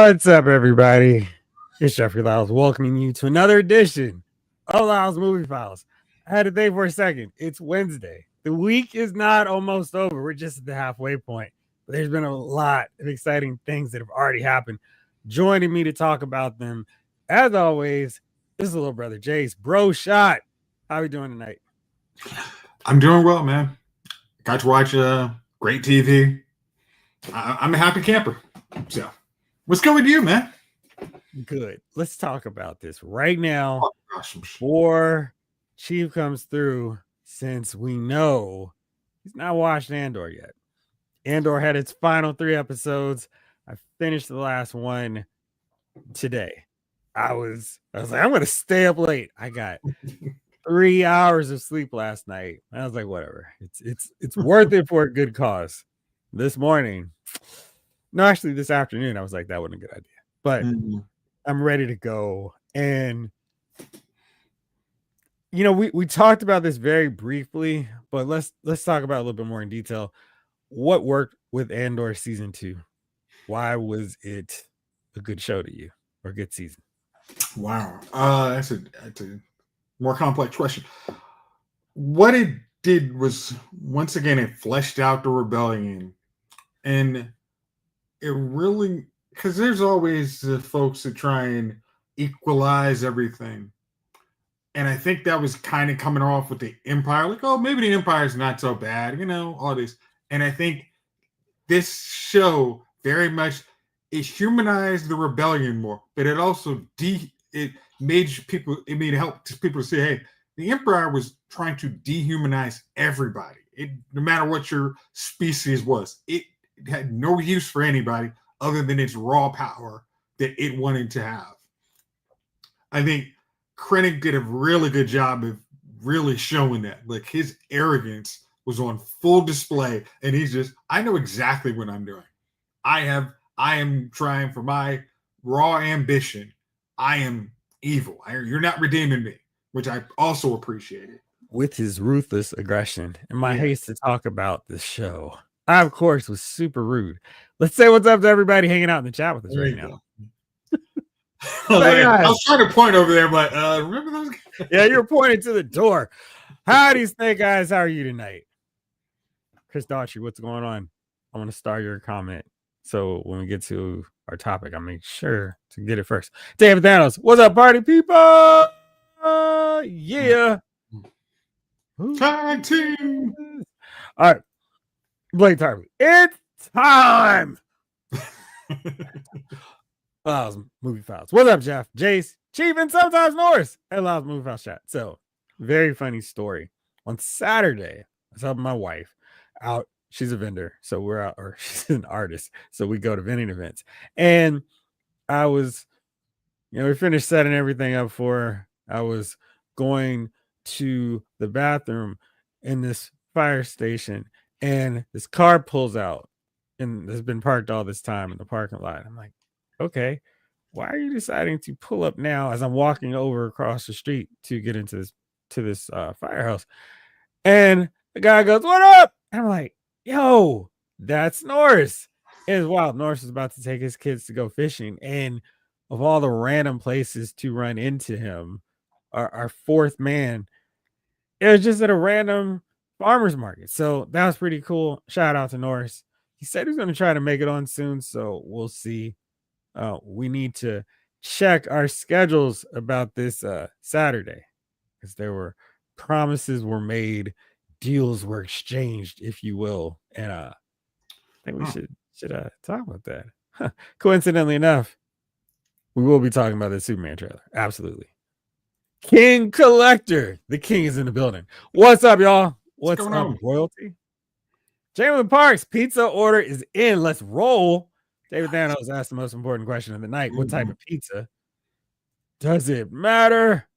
What's up, everybody? It's Jeffrey Lyles welcoming you to another edition of Lyles Movie Files. I had to think for a second. It's Wednesday. The week is not almost over. We're just at the halfway point. But there's been a lot of exciting things that have already happened. Joining me to talk about them, as always, is the little brother Jace. Bro Shot. How are we doing tonight? I'm doing well, man. Got to watch great TV. I'm a happy camper. So, what's going with you, man? Good. Let's talk about this right now Oh, gosh. before Chief comes through, since we know he's not watched Andor yet. Andor had its final 3 episodes. I finished the last one today. I was like, I'm gonna stay up late. I got 3 hours of sleep last night. I was like, whatever. It's worth it for a good cause. This morning, no, actually this afternoon, I was like, that wasn't a good idea. But I'm ready to go. And you know, we talked about this very briefly, but let's talk about it a little bit more in detail. What worked with Andor season 2? Why was it a good show to you, or a good season? Wow, that's a more complex question. What it did was, once again, it fleshed out the rebellion, and it really, because there's always the folks that try and equalize everything. And I think that was kind of coming off with the Empire, like, oh, maybe the Empire's not so bad, all this. And I think this show very much, it humanized the rebellion more, but it also it made people to say, hey, the Empire was trying to dehumanize everybody. No matter what your species was, it had no use for anybody other than its raw power that it wanted to have. I think Krennic did a really good job of really showing that. Like, his arrogance was on full display, and he's just, I know exactly what I'm doing. I am trying for my raw ambition. I am evil. You're not redeeming me, which I also appreciated. With his ruthless aggression and my haste to talk about this show, I, of course, was super rude. Let's say what's up to everybody hanging out in the chat with us right now. I was trying to point over there, but remember those guys? Yeah, you were pointing to the door. Howdy, Snake Eyes. How are you tonight? Chris Daughtry, what's going on? I want to start your comment, so when we get to our topic, I'll make sure to get it first. David Thanos, what's up, party people? Yeah. Tag team. All right, Blake Tarby, it's time. Lyles Movie Files. What's up, Jeff? Jace, Chief, and sometimes Norris at Lyles Movie Files chat. So, very funny story. On Saturday, I was helping my wife out. She's a vendor, so we're out, or she's an artist, so we go to vending events. And I was, we finished setting everything up for her. I was going to the bathroom in this fire station, and this car pulls out and has been parked all this time in the parking lot. I'm like, okay, why are you deciding to pull up now as I'm walking over across the street to get into this firehouse? And the guy goes, what up? And I'm like, yo, that's Norris. It was wild. Norris is about to take his kids to go fishing, and of all the random places to run into him, our fourth man, it was just at a random farmer's market. So that was pretty cool. Shout out to Norris. He said he's going to try to make it on soon, so we'll see. We need to check our schedules about this Saturday, because there were promises were made, deals were exchanged, if you will, and I think we should talk about that. Coincidentally enough, we will be talking about the Superman trailer. Absolutely. King Collector, the king is in the building. What's up, y'all? What's up, royalty? Jalen Parks, pizza order is in. Let's roll. David Thanos asked the most important question of the night. What type of pizza? Does it matter?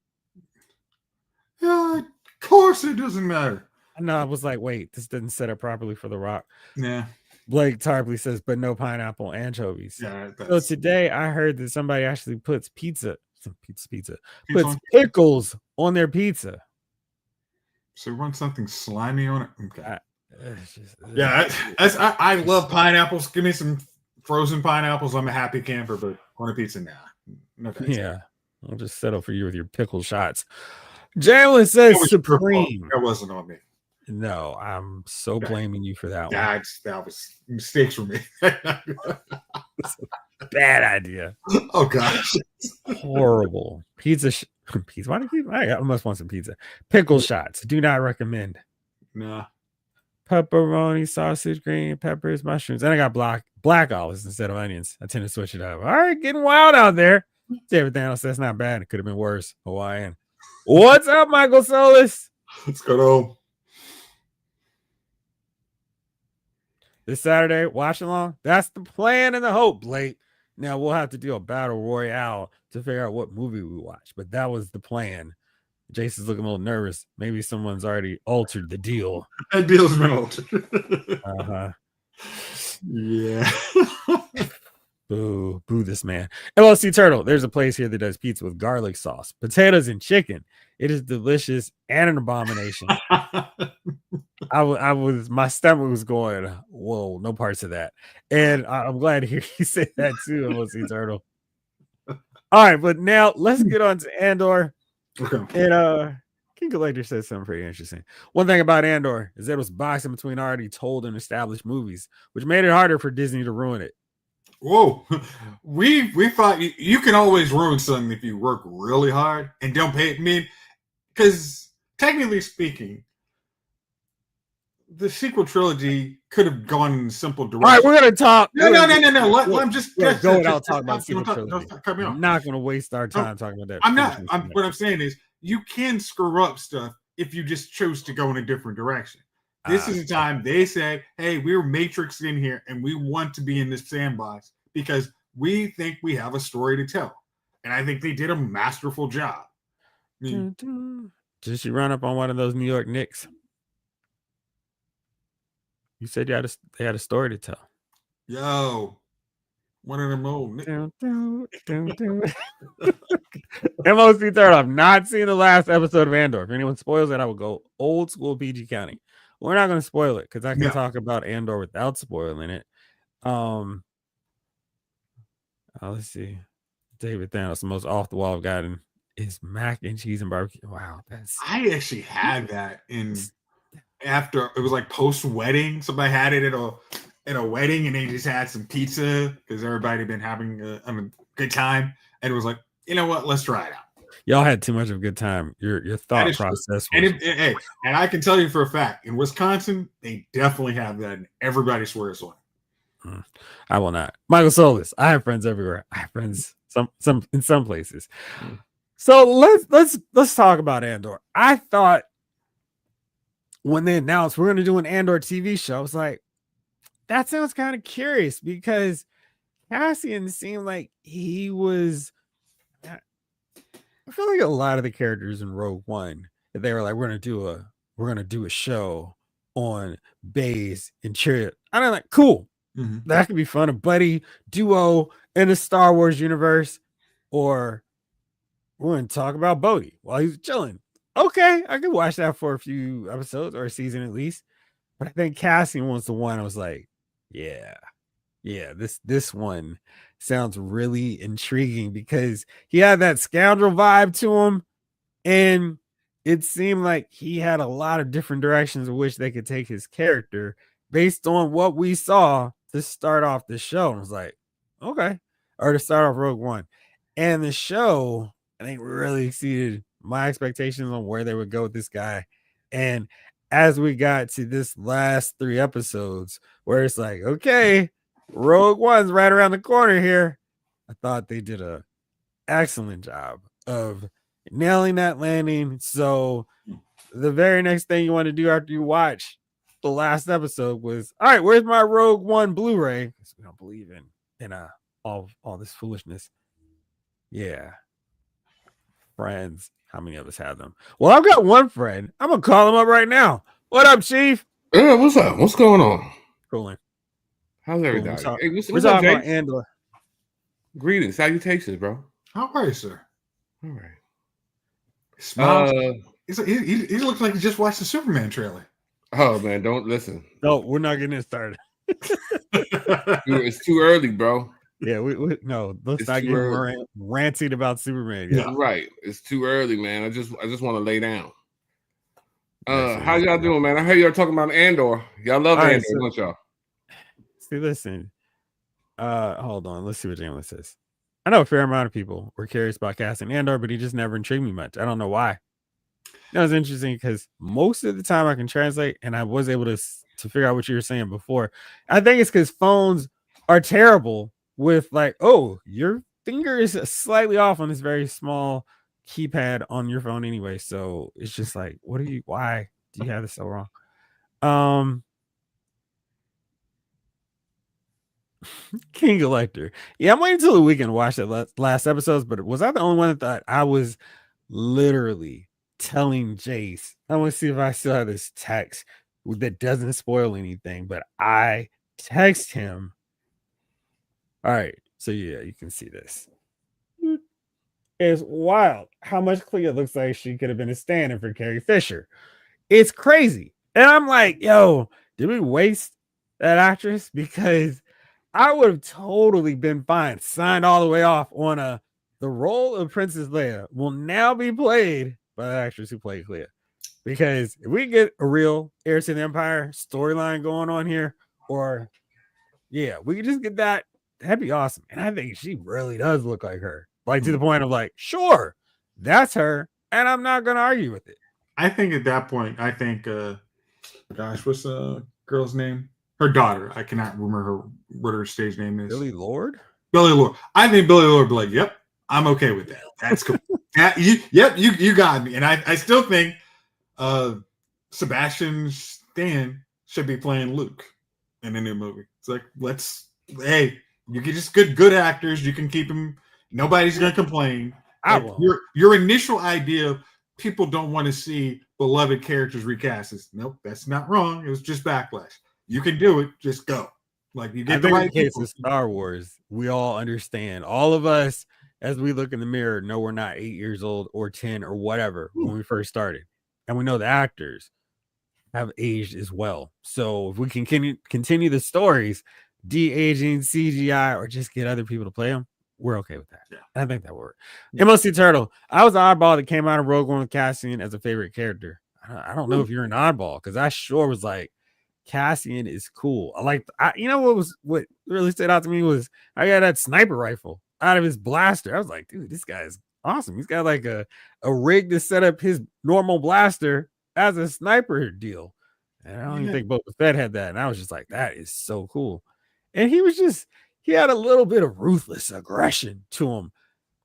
Yeah, of course it doesn't matter. I know. I was like, wait, this didn't set up properly for The Rock. Yeah. Blake Tarpley says, but no pineapple anchovies. Yeah, so today I heard that somebody actually puts puts on pickles on their pizza. So you want something slimy on it? Okay. I I love pineapples. Give me some frozen pineapples, I'm a happy camper, but corned pizza, nah. No thanks. Yeah. I'll just settle for you with your pickle shots. Jalen says That was your fault. Supreme. That wasn't on me. No, I'm so blaming you for that one. That was mistakes for me. Bad idea. Oh gosh. Horrible. Pizza. Pizza. Why do you keep? I must want some pizza. Pickle shots. Do not recommend. Nah. Pepperoni, sausage, green peppers, mushrooms. And I got black olives instead of onions. I tend to switch it up. All right, getting wild out there. Everything else, that's not bad. It could have been worse. Hawaiian. What's up, Michael Solis? Let's go to This Saturday, watch along. That's the plan and the hope, Blake. Now we'll have to do a battle royale to figure out what movie we watch, but that was the plan. Jason's looking a little nervous. Maybe someone's already altered the deal. that deal's been altered. Uh-huh. Yeah. Boo this man. LLC Turtle, there's a place here that does pizza with garlic sauce, potatoes, and chicken. It is delicious and an abomination. I was my stomach was going, whoa, no parts of that. And I'm glad to hear you say that too, LLC Turtle. All right, but now let's get on to Andor. Okay. And King Collector says something pretty interesting. One thing about Andor is that it was boxing between already told and established movies, which made it harder for Disney to ruin it. Whoa. We thought you can always ruin something if you work really hard and don't pay it. I mean, because technically speaking, the sequel trilogy could have gone in a simple direction. All right, we're gonna talk. No. Let him just go without talking about sequel trilogy. Don't cut me off. I'm not gonna waste our time talking about that. I'm not. What I'm saying is, you can screw up stuff if you just chose to go in a different direction. This is the time they say, "Hey, we're matrixed in here, and we want to be in this sandbox because we think we have a story to tell." And I think they did a masterful job. I mean, did you run up on one of those New York Knicks? You said they had a story to tell. Yo, one of them old MOC Third. I've not seen the last episode of Andor. If anyone spoils it, I will go old school PG County. We're not going to spoil it because I can talk about Andor without spoiling it. Let's see. David Thanos, the most off the wall I've gotten is mac and cheese and barbecue. Wow, I actually had that after it was like post wedding. Somebody had it at a wedding, and they just had some pizza because everybody had been having a good time, and it was like, you know what, let's try it out. Y'all had too much of a good time. Your thought process. And I can tell you for a fact, in Wisconsin, they definitely have that, and everybody swears on it. I will not. Michael Solis. I have friends everywhere. I have friends some in some places. So let's talk about Andor. I thought when they announced we're going to do an Andor TV show, I was like, that sounds kind of curious because Cassian seemed like he was. I feel like a lot of the characters in Rogue One, they were like, we're gonna do a show on Baze and Chirrut. I'm like, cool. Mm-hmm. That could be fun. A buddy duo in the Star Wars universe, or we're going to talk about Bodhi while he's chilling. Okay, I could watch that for a few episodes or a season at least. But I think Cassian was the one I was like, yeah, this one sounds really intriguing because he had that scoundrel vibe to him, and it seemed like he had a lot of different directions in which they could take his character based on what we saw to start off the show. And I was like, okay, or to start off Rogue One. And the show, I think, really exceeded my expectations on where they would go with this guy. And as we got to this last 3 episodes, where it's like, okay, Rogue One's right around the corner here, I thought they did an excellent job of nailing that landing. So the very next thing you want to do after you watch the last episode was, all right, where's my Rogue One Blu-ray? Because we don't believe in all this foolishness. Yeah. Friends. How many of us have them? Well, I've got one friend. I'm going to call him up right now. What up, Chief? Yeah, what's up? What's going on? Cooling. How's everybody? Hey, what's up, about Andor? Greetings, salutations, bro. How are you, sir? All right. Smiles. He looks like he just watched the Superman trailer. Oh man, don't listen. No, we're not getting it started. It's too early, bro. Yeah, we no, let's It's not too get early. ranting about Superman yet. Yeah. Right. It's too early, man. I just want to lay down. Actually, How y'all doing, man? I heard y'all talking about Andor. Y'all love all right, Andor, so, don't y'all? see, listen. Hold on. Let's see what Jalen says. I know a fair amount of people were curious about casting Andor, but he just never intrigued me much. I don't know why. That was interesting because most of the time I can translate, and I was able to figure out what you were saying before. I think it's because phones are terrible with like, oh, your finger is slightly off on this very small keypad on your phone anyway. So it's just like, why do you have this so wrong? King Elector. Yeah, I'm waiting until the weekend to watch that last episodes, but was I the only one that thought I was literally telling Jace? I want to see if I still have this text that doesn't spoil anything, but I text him. All right, so yeah, you can see this. It's wild how much Clea looks like she could have been a stand-in for Carrie Fisher. It's crazy. And I'm like, yo, did we waste that actress? Because I would have totally been fine, signed all the way off on the role of Princess Leia will now be played by the actress who played Clea. Because if we get a real Heir to the Empire storyline going on here, or yeah, we could just get that, that'd be awesome. And I think she really does look like her. Like to the point of like, sure, that's her, and I'm not gonna argue with it. I think at that point, gosh, what's the girl's name? Her daughter. I cannot remember what her stage name is. Billy Lord? Billy Lord. I think Billy Lord would be like, yep, I'm okay with that. That's cool. You got me. And I still think Sebastian Stan should be playing Luke in the new movie. It's like, you get just good actors. You can keep them. Nobody's gonna complain. Like, your initial idea, people don't want to see beloved characters recasted. Nope, that's not wrong. It was just backlash. You can do it. Just go. Like you get the right case people. of Star Wars, we all understand. All of us, as we look in the mirror, know we're not 8 years old or 10 or whatever when we first started, and we know the actors have aged as well. So if we can continue the stories, de-aging, CGI, or just get other people to play them, we're okay with that. Yeah. I think that worked. Yeah. MLC Turtle, I was the oddball that came out of Rogue One with Cassian as a favorite character. I don't know if you're an oddball, because I sure was like, Cassian is cool. What really stood out to me was I got that sniper rifle out of his blaster. I was like, dude, this guy is awesome. He's got like a rig to set up his normal blaster as a sniper deal. And I don't even think Boba Fett had that. And I was just like, that is so cool. And he had a little bit of ruthless aggression to him,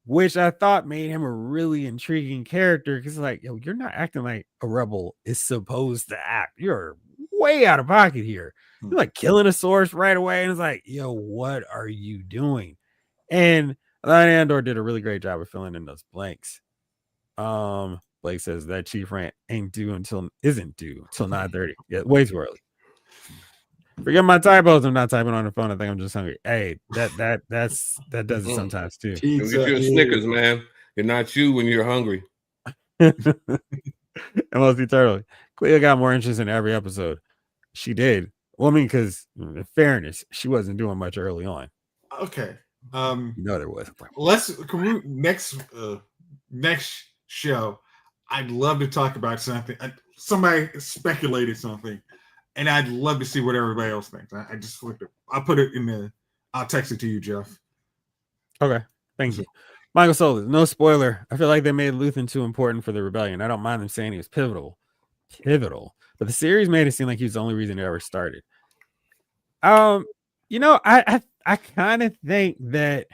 which I thought made him a really intriguing character. Because like, yo, you're not acting like a rebel is supposed to act. You're way out of pocket here. You're like killing a source right away. And it's like, yo, what are you doing? And Andor did a really great job of filling in those blanks. Blake says that Chief Rant isn't due until 9:30. Yeah, way too early. Forget my typos. I'm not typing on the phone. I think I'm just hungry. Hey, that does it sometimes too. Get you a Snickers, man. You're not you when you're hungry. MLC Turtle. Clea got more interest in every episode. She did. Well, I mean, because in fairness, she wasn't doing much early on. Okay. There was. Next show, I'd love to talk about something. Somebody speculated something, and I'd love to see what everybody else thinks. I just looked at. I'll text it to you, Jeff. Okay, thank you. Michael Solis, no spoiler. I feel like they made Luthen too important for the rebellion. I don't mind them saying he was pivotal, but the series made it seem like he was the only reason it ever started. I kind of think that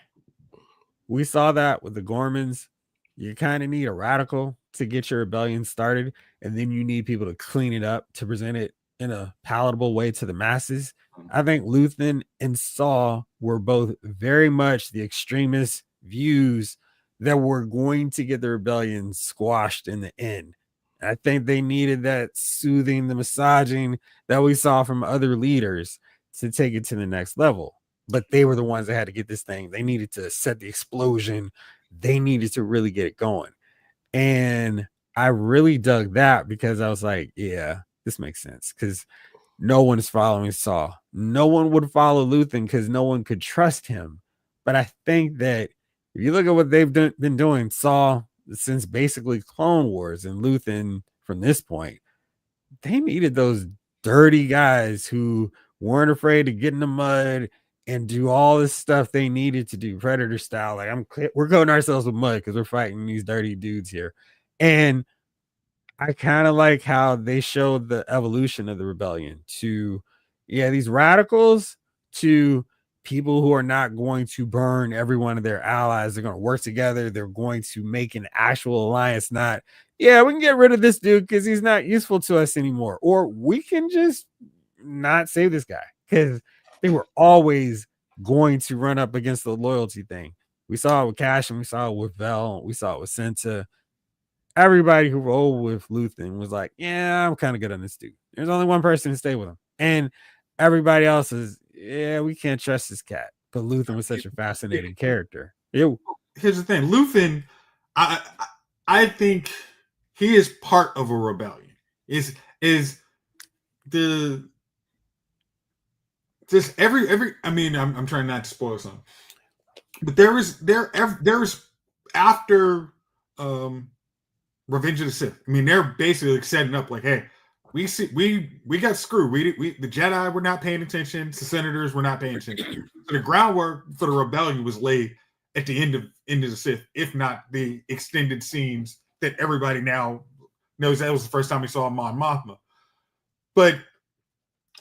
we saw that with the Gormans. You kind of need a radical to get your rebellion started, and then you need people to clean it up to present it in a palatable way to the masses. I think Luthen and Saw were both very much the extremist views that were going to get the rebellion squashed in the end. I think they needed that soothing, the massaging that we saw from other leaders to take it to the next level. But they were the ones that had to get this thing. They needed to set the explosion. They needed to really get it going. And I really dug that because I was like, yeah, this makes sense. Because no one is following Saw. No one would follow Luthen because no one could trust him. But I think that if you look at what they've been doing, Saw since basically Clone Wars and Luthen from this point, they needed those dirty guys who weren't afraid to get in the mud and do all this stuff they needed to do, Predator style. Like we're coating ourselves with mud because we're fighting these dirty dudes here. And I kind of like how they showed the evolution of the rebellion to, yeah, these radicals to people who are not going to burn every one of their allies. They're going to work together. They're going to make an actual alliance, not, yeah, we can get rid of this dude because he's not useful to us anymore. Or we can just not save this guy because they were always going to run up against the loyalty thing. We saw it with Cash and we saw it with Vel. We saw it with Senta. Everybody who rolled with Luthen was like, yeah, I'm kind of good on this dude. There's only one person to stay with him. And everybody else is, yeah, we can't trust this cat. But Luthen was such a fascinating character. Here's the thing. Luthen, I think he is part of a rebellion. Is the just every I mean, I'm trying not to spoil something. But there was after Revenge of the Sith. I mean, they're basically like setting up like, hey, we got screwed. We the Jedi were not paying attention. The Senators were not paying attention. So the groundwork for the rebellion was laid at the end of the Sith, if not the extended scenes that everybody now knows. That was the first time we saw Mon Mothma. But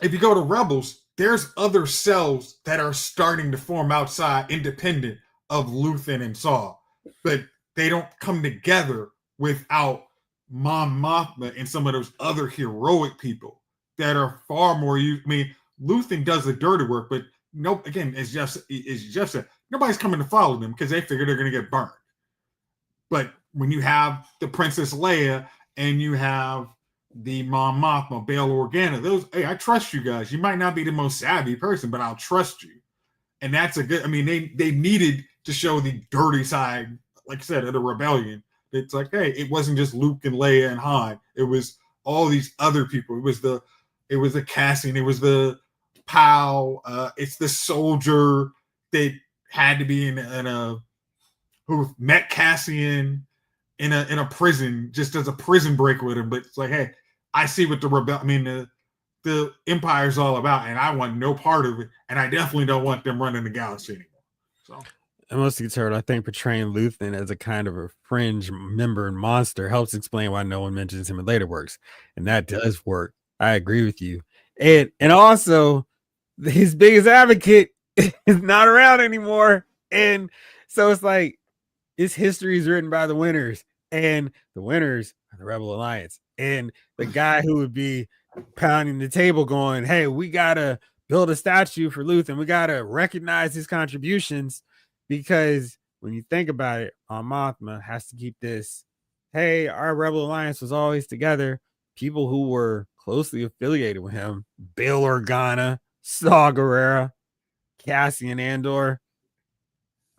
if you go to Rebels, there's other cells that are starting to form outside, independent of Luthen and Saw, but they don't come together without Mon Mothma and some of those other heroic people that are far more. I mean, Luthen does the dirty work, but no. Again, as Jeff said, nobody's coming to follow them because they figure they're going to get burned. But when you have the Princess Leia and you have the Mon Mothma, Bail Organa, those, hey, I trust you guys. You might not be the most savvy person, but I'll trust you. And that's a good. I mean, they needed to show the dirty side, like I said, of the rebellion. It's like, hey, it wasn't just Luke and Leia and Han. It was all these other people. It was the Cassian. It was the Pow. It's the soldier that had to be in a who met Cassian in a prison, just as a prison break with him. But it's like, hey, I see what the Empire's all about, and I want no part of it. And I definitely don't want them running the galaxy anymore. So. And most concerned, I think portraying Luthen as a kind of a fringe member and monster helps explain why no one mentions him in later works. And that does work. I agree with you. And also, his biggest advocate is not around anymore. And so it's like his history is written by the winners, and the winners are the Rebel Alliance. And the guy who would be pounding the table going, hey, we gotta build a statue for Luthen. We gotta recognize his contributions. Because when you think about it, Mothma has to keep this. Hey, our Rebel Alliance was always together. People who were closely affiliated with him, Bail Organa, Saw Gerrera, Cassian Andor.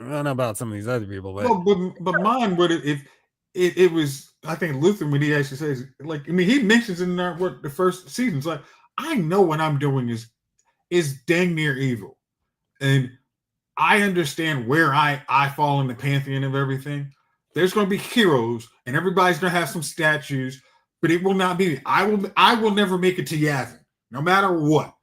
I don't know about some of these other people, but but mine would if it was. I think Luthen, when he actually says, like, I mean, he mentions in the first seasons, like, I know what I'm doing is dang near evil, and I understand where I fall in the pantheon of everything. There's going to be heroes, and everybody's going to have some statues, but it will not be. I will never make it to Yavin, no matter what.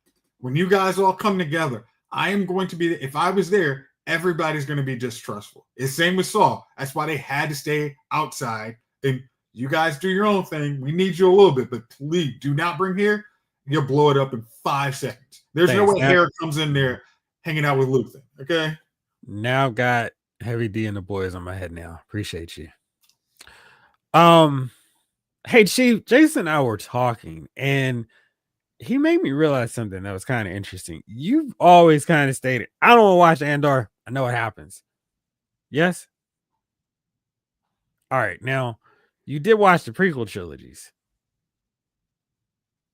When you guys all come together, I am going to be. If I was there, everybody's going to be distrustful. It's same with Saul. That's why they had to stay outside. And you guys do your own thing. We need you a little bit, but please do not bring here. You'll blow it up in 5 seconds. There's no way Hera comes in there hanging out with Luthen. Okay. Now got Heavy D and the boys on my head now. Appreciate you. Hey Chief, Jason and I were talking, and he made me realize something that was kind of interesting. You've always kind of stated, I don't want to watch Andor. I know what happens. Yes? All right. Now, you did watch the prequel trilogies.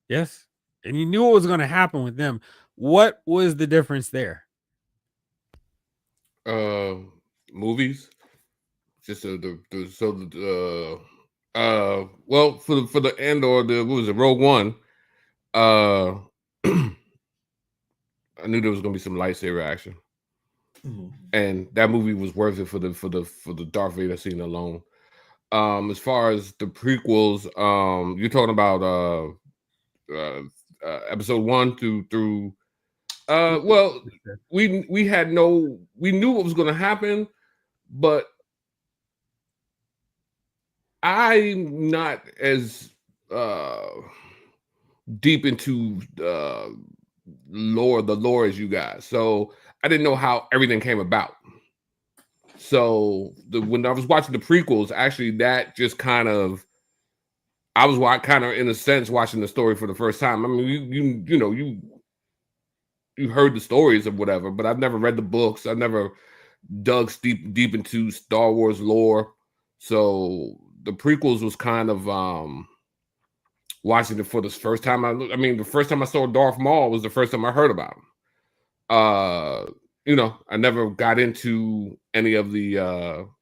Yes? And you knew what was going to happen with them. What was the difference there? Movies. Just well, for the Andor, what was it, Rogue One? I knew there was gonna be some lightsaber action, Mm-hmm. and that movie was worth it for the Darth Vader scene alone. As far as the prequels, you're talking about episode 1 through. Well, we knew what was gonna happen, but I'm not as deep into the lore as you guys, so I didn't know how everything came about. So when I was watching the prequels, actually, that just kind of I was kind of in a sense watching the story for the first time. I mean, you heard the stories of whatever, but I've never read the books. I've never dug deep into Star Wars lore. So the prequels was kind of watching it for the first time. I mean, the first time I saw Darth Maul was the first time I heard about him. I never got into any of the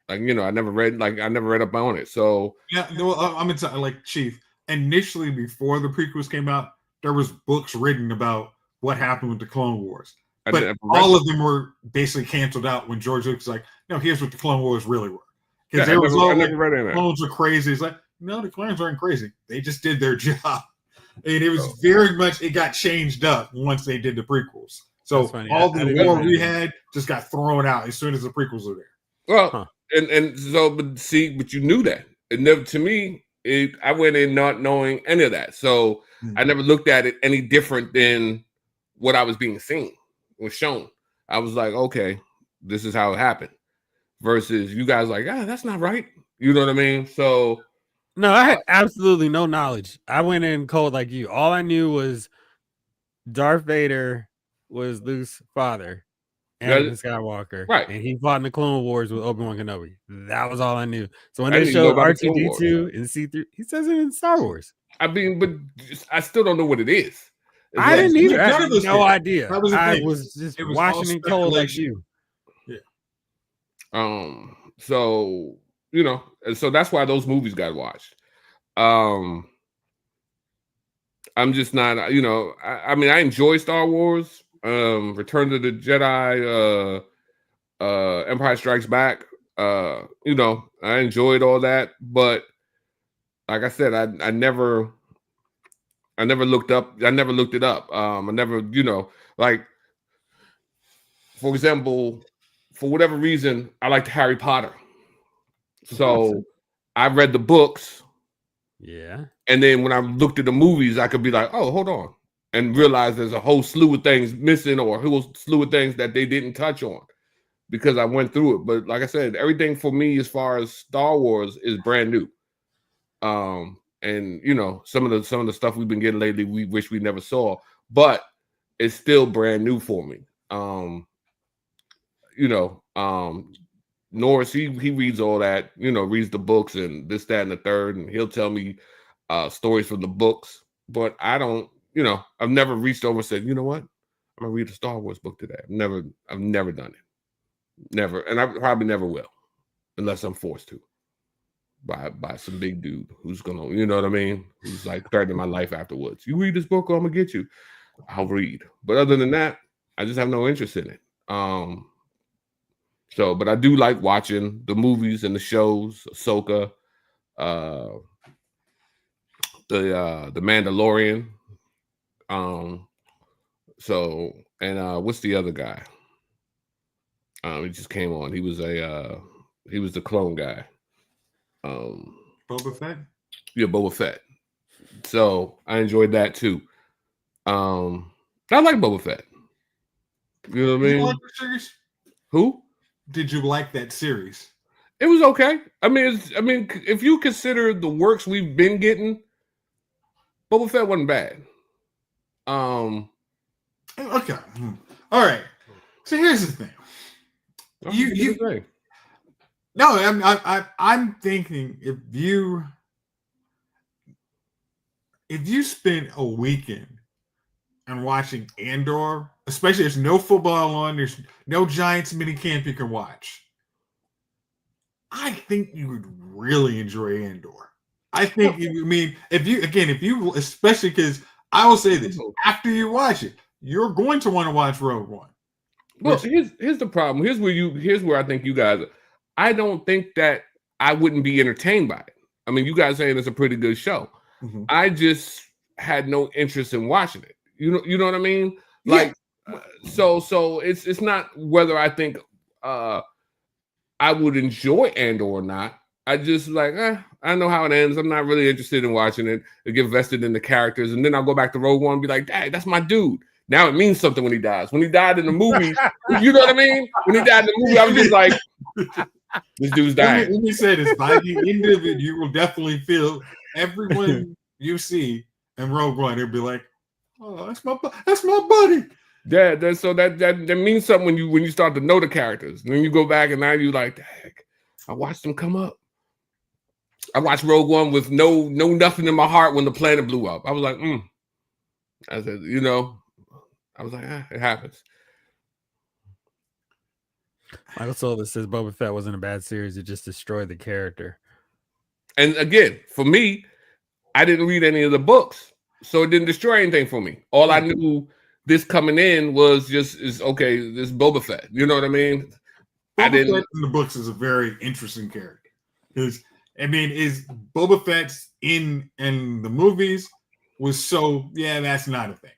I never read up on it. So yeah, well, I'm into like Chief. Initially, before the prequels came out, there was books written about what happened with the Clone Wars, but all of them were basically canceled out when George Lucas was like, "No, here's what the Clone Wars really were." Because I never read any of that. Clones are crazy. It's like, no, the clones aren't crazy. They just did their job, and it was very much it got changed up once they did the prequels. So all the lore we had just got thrown out as soon as the prequels were there. Well, but you knew that. It never, to me, I went in not knowing any of that. So I never looked at it any different than what I was being seen, was shown. I was like, okay, this is how it happened. Versus you guys like, that's not right. You know what I mean? So no, I had absolutely no knowledge. I went in cold like you. All I knew was Darth Vader was Luke's father, Anakin Skywalker, right? And he fought in the Clone Wars with Obi-Wan Kenobi. That was all I knew. So when they showed R2-D2 and C3, he says it in Star Wars. I mean, but I still don't know what it is. I didn't either. I had no idea. I was just watching it cold like you. Yeah. So so that's why those movies got watched. I'm just not, I mean, I enjoy Star Wars, Return of the Jedi, Empire Strikes Back. I enjoyed all that, but like I said, I never looked up. I never looked it up. I never, like, for example, for whatever reason, I liked Harry Potter. So I read the books. Yeah. And then when I looked at the movies, I could be like, oh, hold on. And realize there's a whole slew of things missing or a whole slew of things that they didn't touch on because I went through it. But like I said, everything for me as far as Star Wars is brand new. And some of the stuff we've been getting lately, we wish we never saw, but it's still brand new for me. Norris, he reads all that, reads the books and this, that, and the third, and he'll tell me stories from the books. But I don't, I've never reached over and said, you know what, I'm gonna read a Star Wars book today. I've never done it, never, and I probably never will, unless I'm forced to by some big dude who's gonna, you know what I mean, who's like threatening my life afterwards. You read this book, or I'm gonna get you. I'll read, but other than that, I just have no interest in it. But I do like watching the movies and the shows, Ahsoka, the Mandalorian. What's the other guy? He just came on. He was the clone guy. Boba Fett? Yeah, Boba Fett. So I enjoyed that too. I like Boba Fett. You know what I mean? You like the series? Who? Did you like that series? It was okay. I mean, if you consider the works we've been getting, Boba Fett wasn't bad. Okay. All right. So here's the thing. I'm thinking if you spend a weekend and watching Andor, especially there's no football on, there's no Giants mini camp you can watch, I think you would really enjoy Andor. I think especially because I will say this, after you watch it, you're going to want to watch Rogue One. Well, here's the problem. Here's where I think you guys. I don't think that I wouldn't be entertained by it. I mean, you guys saying it's a pretty good show. Mhm. I just had no interest in watching it. You know what I mean? Like, so it's not whether I think I would enjoy Andor or not. I just like, I know how it ends. I'm not really interested in watching it. I get vested in the characters, and then I'll go back to Rogue One and be like, dang, that's my dude. Now it means something when he dies. When he died in the movie, you know what I mean? When he died in the movie, I was just like, this dude's dying. Let me say this: by the end of it, you will definitely feel everyone you see in Rogue One. It'll be like, oh, that's my buddy. Yeah, so that means something when you start to know the characters. And then you go back and now you like, dang, I watched them come up. I watched Rogue One with no nothing in my heart when the planet blew up. I was like, I said, I was like, it happens. Michael Silva says Boba Fett wasn't a bad series. It just destroyed the character. And again, for me, I didn't read any of the books, so it didn't destroy anything for me. All I knew this coming in was this Boba Fett. You know what I mean? Boba Fett in the books is a very interesting character. Is Boba Fett's in the movies was that's not a thing.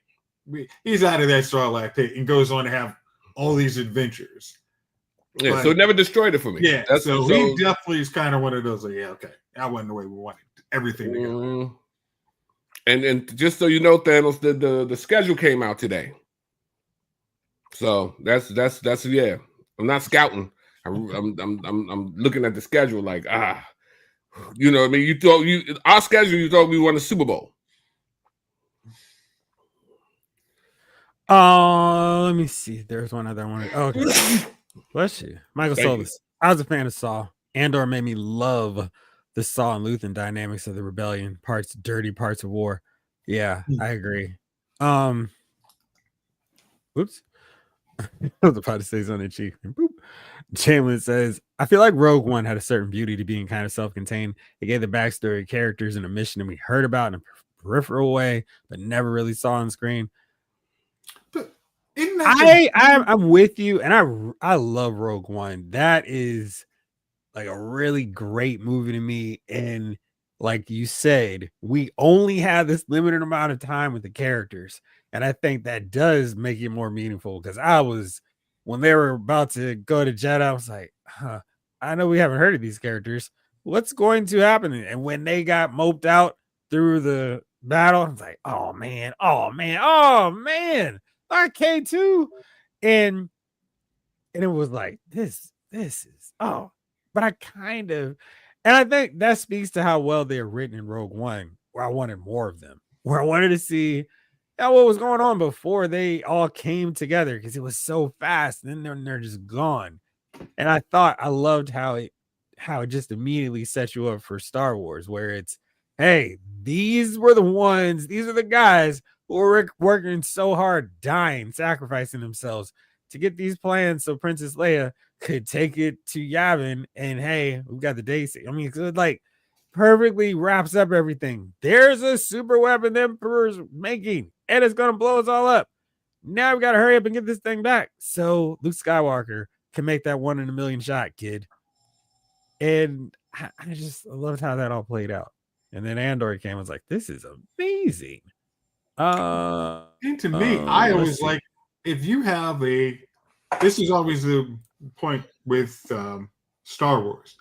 He's out of that Sarlacc pit and goes on to have all these adventures. Yeah, so it never destroyed it for me. Yeah, so he definitely is kind of one of those. Like, yeah, okay, that wasn't the way we wanted everything to go. And just so you know, Thanos, the schedule came out today. So that's yeah. I'm not scouting. I'm looking at the schedule like you know what I mean. Our schedule. You thought we won the Super Bowl. Let me see. There's one other one. Oh, okay. Bless you, Michael Solis. I was a fan of Saw. Andor made me love the Saw and Luthen dynamics of the rebellion. Parts dirty, parts of war. Yeah, I agree. Whoops. I was about to say something cheap. Boop. Chamberlain says, I feel like Rogue One had a certain beauty to being kind of self-contained. It gave the backstory of characters and a mission that we heard about in a peripheral way, but never really saw on screen. But I'm with you, and I love Rogue One. That is like a really great movie to me. And like you said, we only have this limited amount of time with the characters. And I think that does make it more meaningful because when they were about to go to Jeddah, I was like, I know we haven't heard of these characters. What's going to happen? And when they got moped out through the battle, I was like, oh man, RK2. And it was like, this is, but and I think that speaks to how well they're written in Rogue One, where I wanted more of them, where I wanted to see what was going on before they all came together because it was so fast. And then they're just gone. And I loved how it just immediately sets you up for Star Wars, where it's, hey, these are the guys who were working so hard, dying, sacrificing themselves to get these plans so Princess Leia could take it to Yavin. And hey, we got the dates. I mean, it like perfectly wraps up everything. There's a super weapon the Emperor's making, and it's gonna blow us all up. Now we gotta hurry up and get this thing back so Luke Skywalker can make that 1 in a million shot, kid. And I loved how that all played out. And then Andor came and was like, this is amazing. And to me, I always like, if you have this is always the point with Star Wars.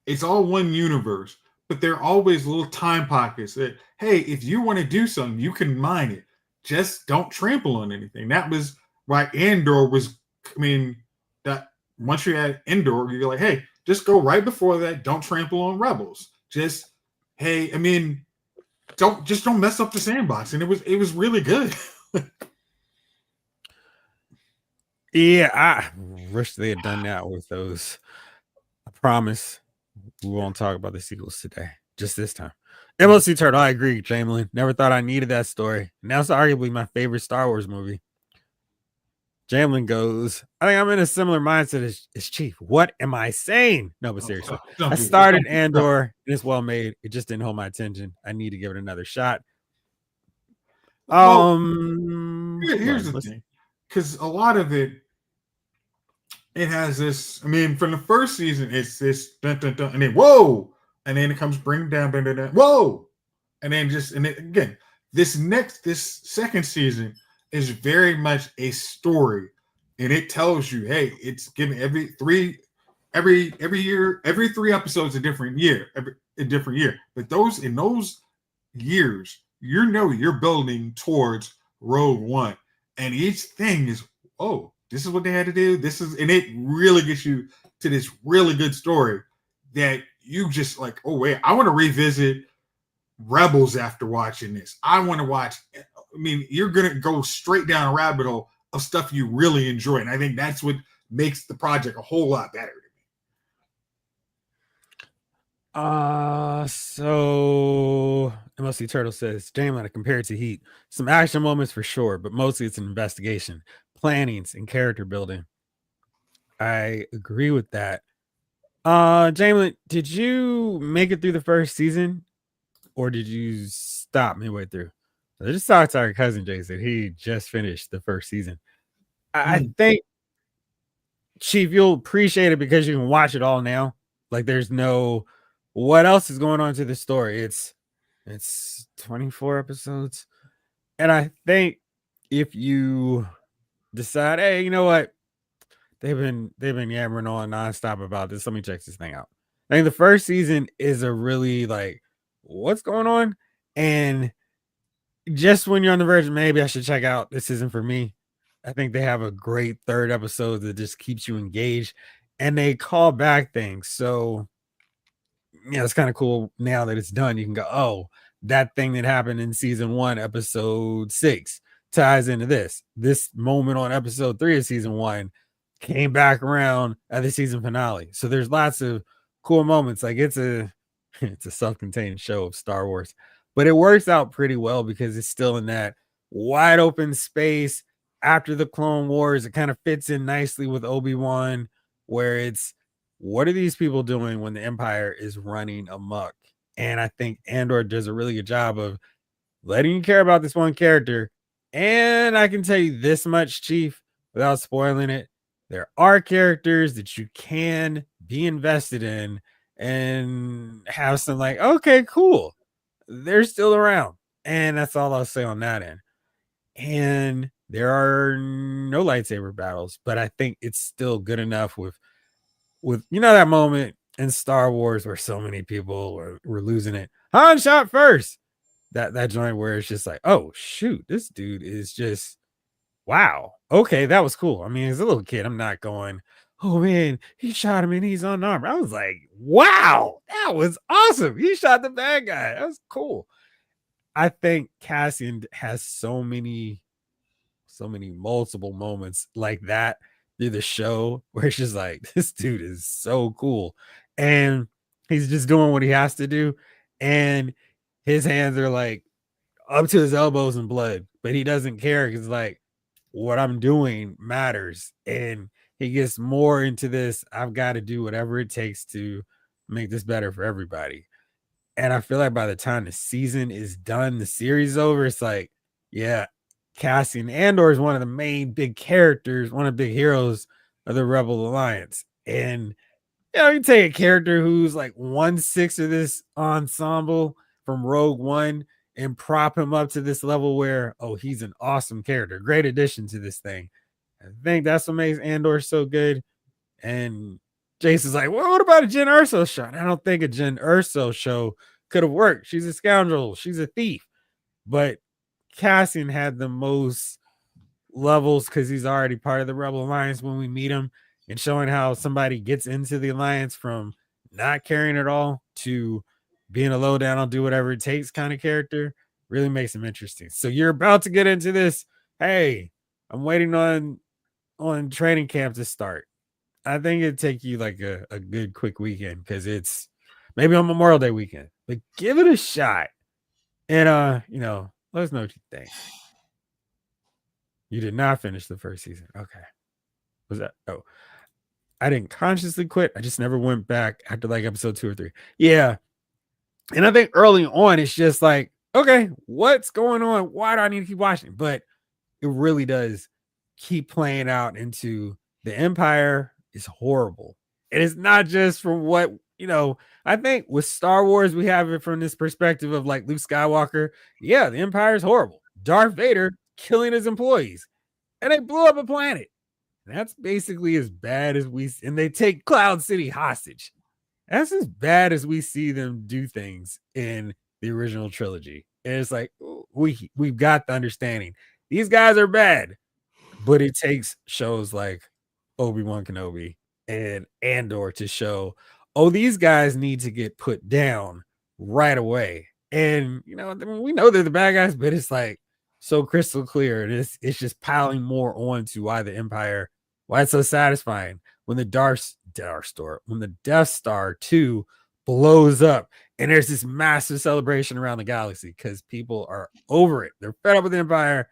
It's all one universe, but there are always little time pockets that, hey, if you want to do something, you can mine it. Just don't trample on anything. That was why Andor was, that once you had Andor, you're like, hey, just go right before that. Don't trample on rebels. Just, hey, don't mess up the sandbox. And it was really good. Yeah, I wish they had done that with those. I promise we won't talk about the sequels today, just this time. MLC Turtle, I agree, Chamberlain. Never thought I needed that story. Now it's arguably my favorite Star Wars movie. Chamberlain goes, I think I'm in a similar mindset as Chief. What am I saying? No, but seriously, I started Andor and it's well made. It just didn't hold my attention. I need to give it another shot. Here's the thing, because a lot of it has this. I mean, from the first season, it's this dun, dun, dun, and then whoa, and then it comes bring down, dun, dun, dun, whoa, and then again, this second season is very much a story, and it tells you, hey, it's given every year, every 3 episodes a different year, a different year. But in those years, you're building towards Rogue One, and each thing is, oh, this is what they had to do. And it really gets you to this really good story that you just like, oh wait, I want to revisit Rebels after watching this. I want to watch. I mean, you're gonna go straight down a rabbit hole of stuff you really enjoy, and I think that's what makes the project a whole lot better. So MLC Turtle says, Jamlin, compared to Heat, some action moments for sure, but mostly it's an investigation, plannings, and character building. I agree with that. Jamlin, did you make it through the first season, or did you stop midway through? I just talked to our cousin Jason. He just finished the first season. I think, Chief, you'll appreciate it because you can watch it all now. Like, there's no what else is going on to the story. It's 24 episodes, and I think if you decide, hey, you know what, they've been yammering on nonstop about this, let me check this thing out. I think the first season is a really like, what's going on, and just when you're on the verge, maybe I should check out, this isn't for me. I think they have a great third episode that just keeps you engaged, and they call back things. So yeah, it's kind of cool now that it's done. You can go, oh, that thing that happened in season 1, episode 6 ties into this. This moment on episode 3 of season 1 came back around at the season finale. So there's lots of cool moments. Like it's a self-contained show of Star Wars, but it works out pretty well because it's still in that wide open space after the Clone Wars. It kind of fits in nicely with Obi-Wan, where it's, what are these people doing when the Empire is running amok? And I think Andor does a really good job of letting you care about this one character. And I can tell you this much, Chief, without spoiling it, there are characters that you can be invested in and have some like, okay, cool, they're still around. And that's all I'll say on that end. And there are no lightsaber battles, but I think it's still good enough with that moment in Star Wars where so many people were losing it. Han shot first. That joint where it's just like, oh shoot, this dude is just, wow. Okay, that was cool. I mean, as a little kid, I'm not going, oh man, he shot him and he's unarmed. I was like, wow, that was awesome. He shot the bad guy. That was cool. I think Cassian has so many multiple moments like that through the show where it's just like, this dude is so cool, and he's just doing what he has to do, and his hands are like up to his elbows in blood, but he doesn't care because like, what I'm doing matters. And he gets more into this, I've got to do whatever it takes to make this better for everybody. And I feel like by the time the season is done, the series is over, it's like, yeah, Cassian Andor is one of the main big characters, one of the big heroes of the Rebel Alliance. And you take a character who's like 1/6 of this ensemble from Rogue One and prop him up to this level where, oh, he's an awesome character, great addition to this thing. I think that's what makes Andor so good. And Jason's like, well, what about a Jen Erso show? And I don't think a Jen Erso show could have worked. She's a scoundrel. She's a thief. But Cassian had the most levels because he's already part of the Rebel Alliance when we meet him, and showing how somebody gets into the Alliance from not caring at all to being a lowdown, I'll do whatever it takes kind of character really makes him interesting. So you're about to get into this. Hey, I'm waiting on training camp to start. I think it'd take you like a good quick weekend because it's maybe on Memorial Day weekend, but give it a shot. And let us know what you think. You did not finish the first season. Okay. Was that? Oh, I didn't consciously quit. I just never went back after like episode 2 or 3. Yeah. And I think early on, it's just like, okay, what's going on? Why do I need to keep watching? But it really does keep playing out into the Empire is horrible. And it's not just from what, I think with Star Wars, we have it from this perspective of like Luke Skywalker. Yeah, the Empire is horrible. Darth Vader killing his employees, and they blew up a planet. That's basically as bad as and they take Cloud City hostage. That's as bad as we see them do things in the original trilogy. And it's like we've got the understanding. These guys are bad, but it takes shows like Obi-Wan Kenobi and Andor to show, these guys need to get put down right away. And we know they're the bad guys, but it's like so crystal clear. And it's just piling more on to why the Empire, why it's so satisfying when the Death Star 2 blows up and there's this massive celebration around the galaxy because people are over it. They're fed up with the Empire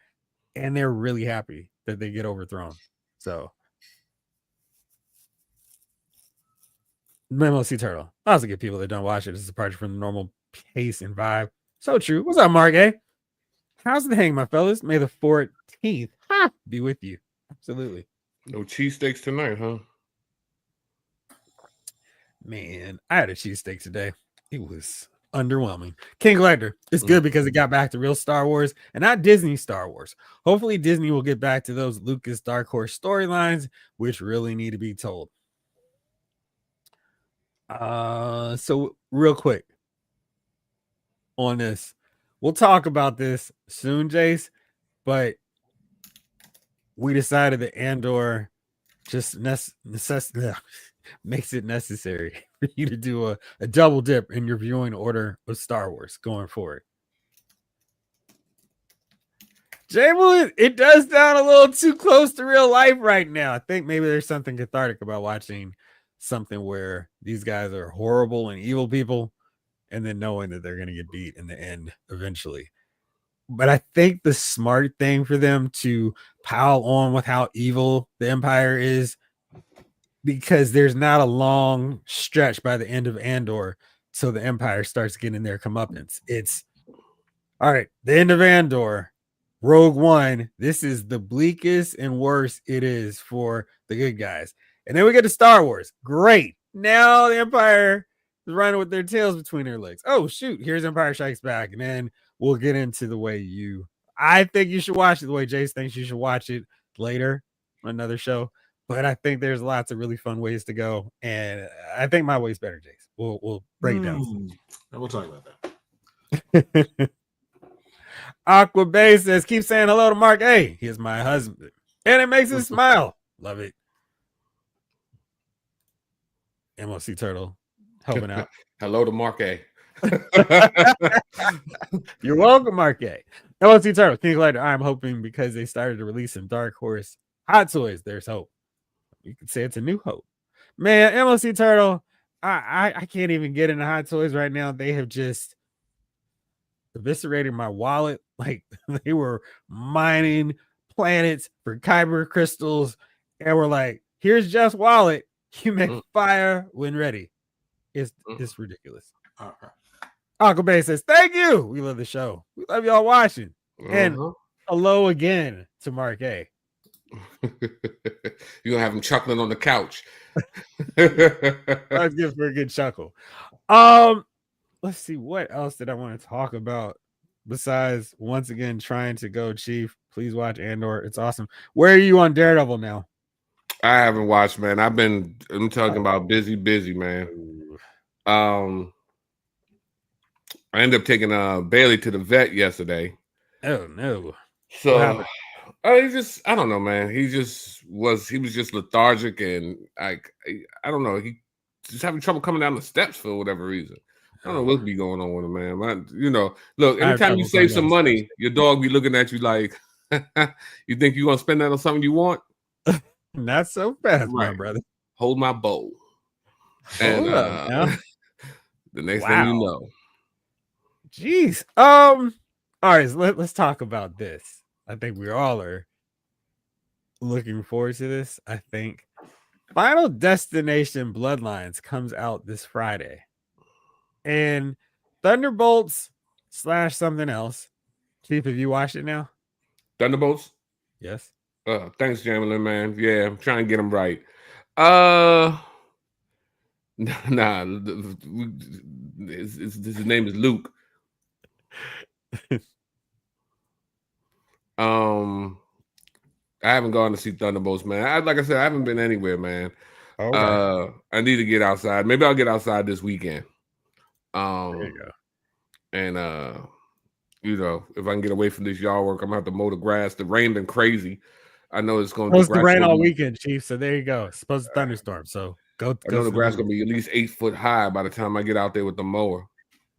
and they're really happy that they get overthrown. So Memo Sea Turtle. I also get people that don't watch it. It's a departure from the normal pace and vibe. So true. What's up, Mark A? How's the hang, my fellas? May the 14th be with you. Absolutely. No cheesesteaks tonight, huh? Man, I had a cheesesteak today. It was underwhelming. King Collector. It's good because it got back to real Star Wars and not Disney Star Wars. Hopefully Disney will get back to those Lucas Dark Horse storylines, which really need to be told. So real quick on this, we'll talk about this soon, Jace, but we decided that Andor just makes it necessary for you to do a double dip in your viewing order of Star Wars going forward. Jay, it does sound a little too close to real life right now. I think maybe there's something cathartic about watching something where these guys are horrible and evil people and then knowing that they're going to get beat in the end eventually. But I think the smart thing for them to pile on with how evil the Empire is, because there's not a long stretch by the end of Andor till the Empire starts getting their comeuppance. It's all right, the end of Andor, Rogue One. This is the bleakest and worst it is for the good guys. And then we get to Star Wars. Great. Now the Empire is running with their tails between their legs. Oh, shoot. Here's Empire Strikes Back. And then we'll get into the way I think you should watch it the way Jace thinks you should watch it later on another show. But I think there's lots of really fun ways to go. And I think my way's better, Jace. We'll break it down. We'll talk about that. Aqua Bay says, keep saying hello to Mark A. He is my husband. And it makes him smile. Love it. MOC Turtle helping out. Hello to Mark A. You're welcome, Mark A. MOC Turtle, King Collector. I'm hoping because they started to release some Dark Horse Hot Toys, there's hope. You could say it's a new hope. Man, MOC Turtle, I can't even get into Hot Toys right now. They have just eviscerated my wallet. Like they were mining planets for kyber crystals and we're like, here's Jeff's wallet. You make fire when ready. It's ridiculous. Aqua Bay says, thank you. We love the show. We love y'all watching. And hello again to Mark A. You're gonna have him chuckling on the couch. That's good for a good chuckle. Let's see, what else did I want to talk about besides once again trying to go Chief. Please watch Andor. It's awesome. Where are you on Daredevil now? I haven't watched, man. I'm talking about busy, man. I ended up taking Bailey to the vet yesterday. Oh no. So I don't know, man. He was just lethargic and I don't know. He just having trouble coming down the steps for whatever reason. I don't know what's be going on with him, man. Look, anytime you save some money, your dog be looking at you like, you think you're gonna spend that on something you want? Not so fast, right, my brother. Hold my bowl. Hold up now. The next thing you know. Jeez. All right, so let's talk about this. I think we all are looking forward to this. I think Final Destination Bloodlines comes out this Friday. And Thunderbolts / something else. Chief, have you watched it now? Thunderbolts? Yes. Thanks, Jamilin, man. Yeah, I'm trying to get him right. Nah, his name is Luke. I haven't gone to see Thunderbolts, man. Like I said, I haven't been anywhere, man. Okay. I need to get outside. Maybe I'll get outside this weekend. There you go. And if I can get away from this yard work, I'm gonna have to mow the grass. The rain been crazy. I know it's going. Supposed to rain all weekend, Chief. So there you go. It's supposed to thunderstorm. So go. I know the grass gonna be at least 8 foot high by the time I get out there with the mower.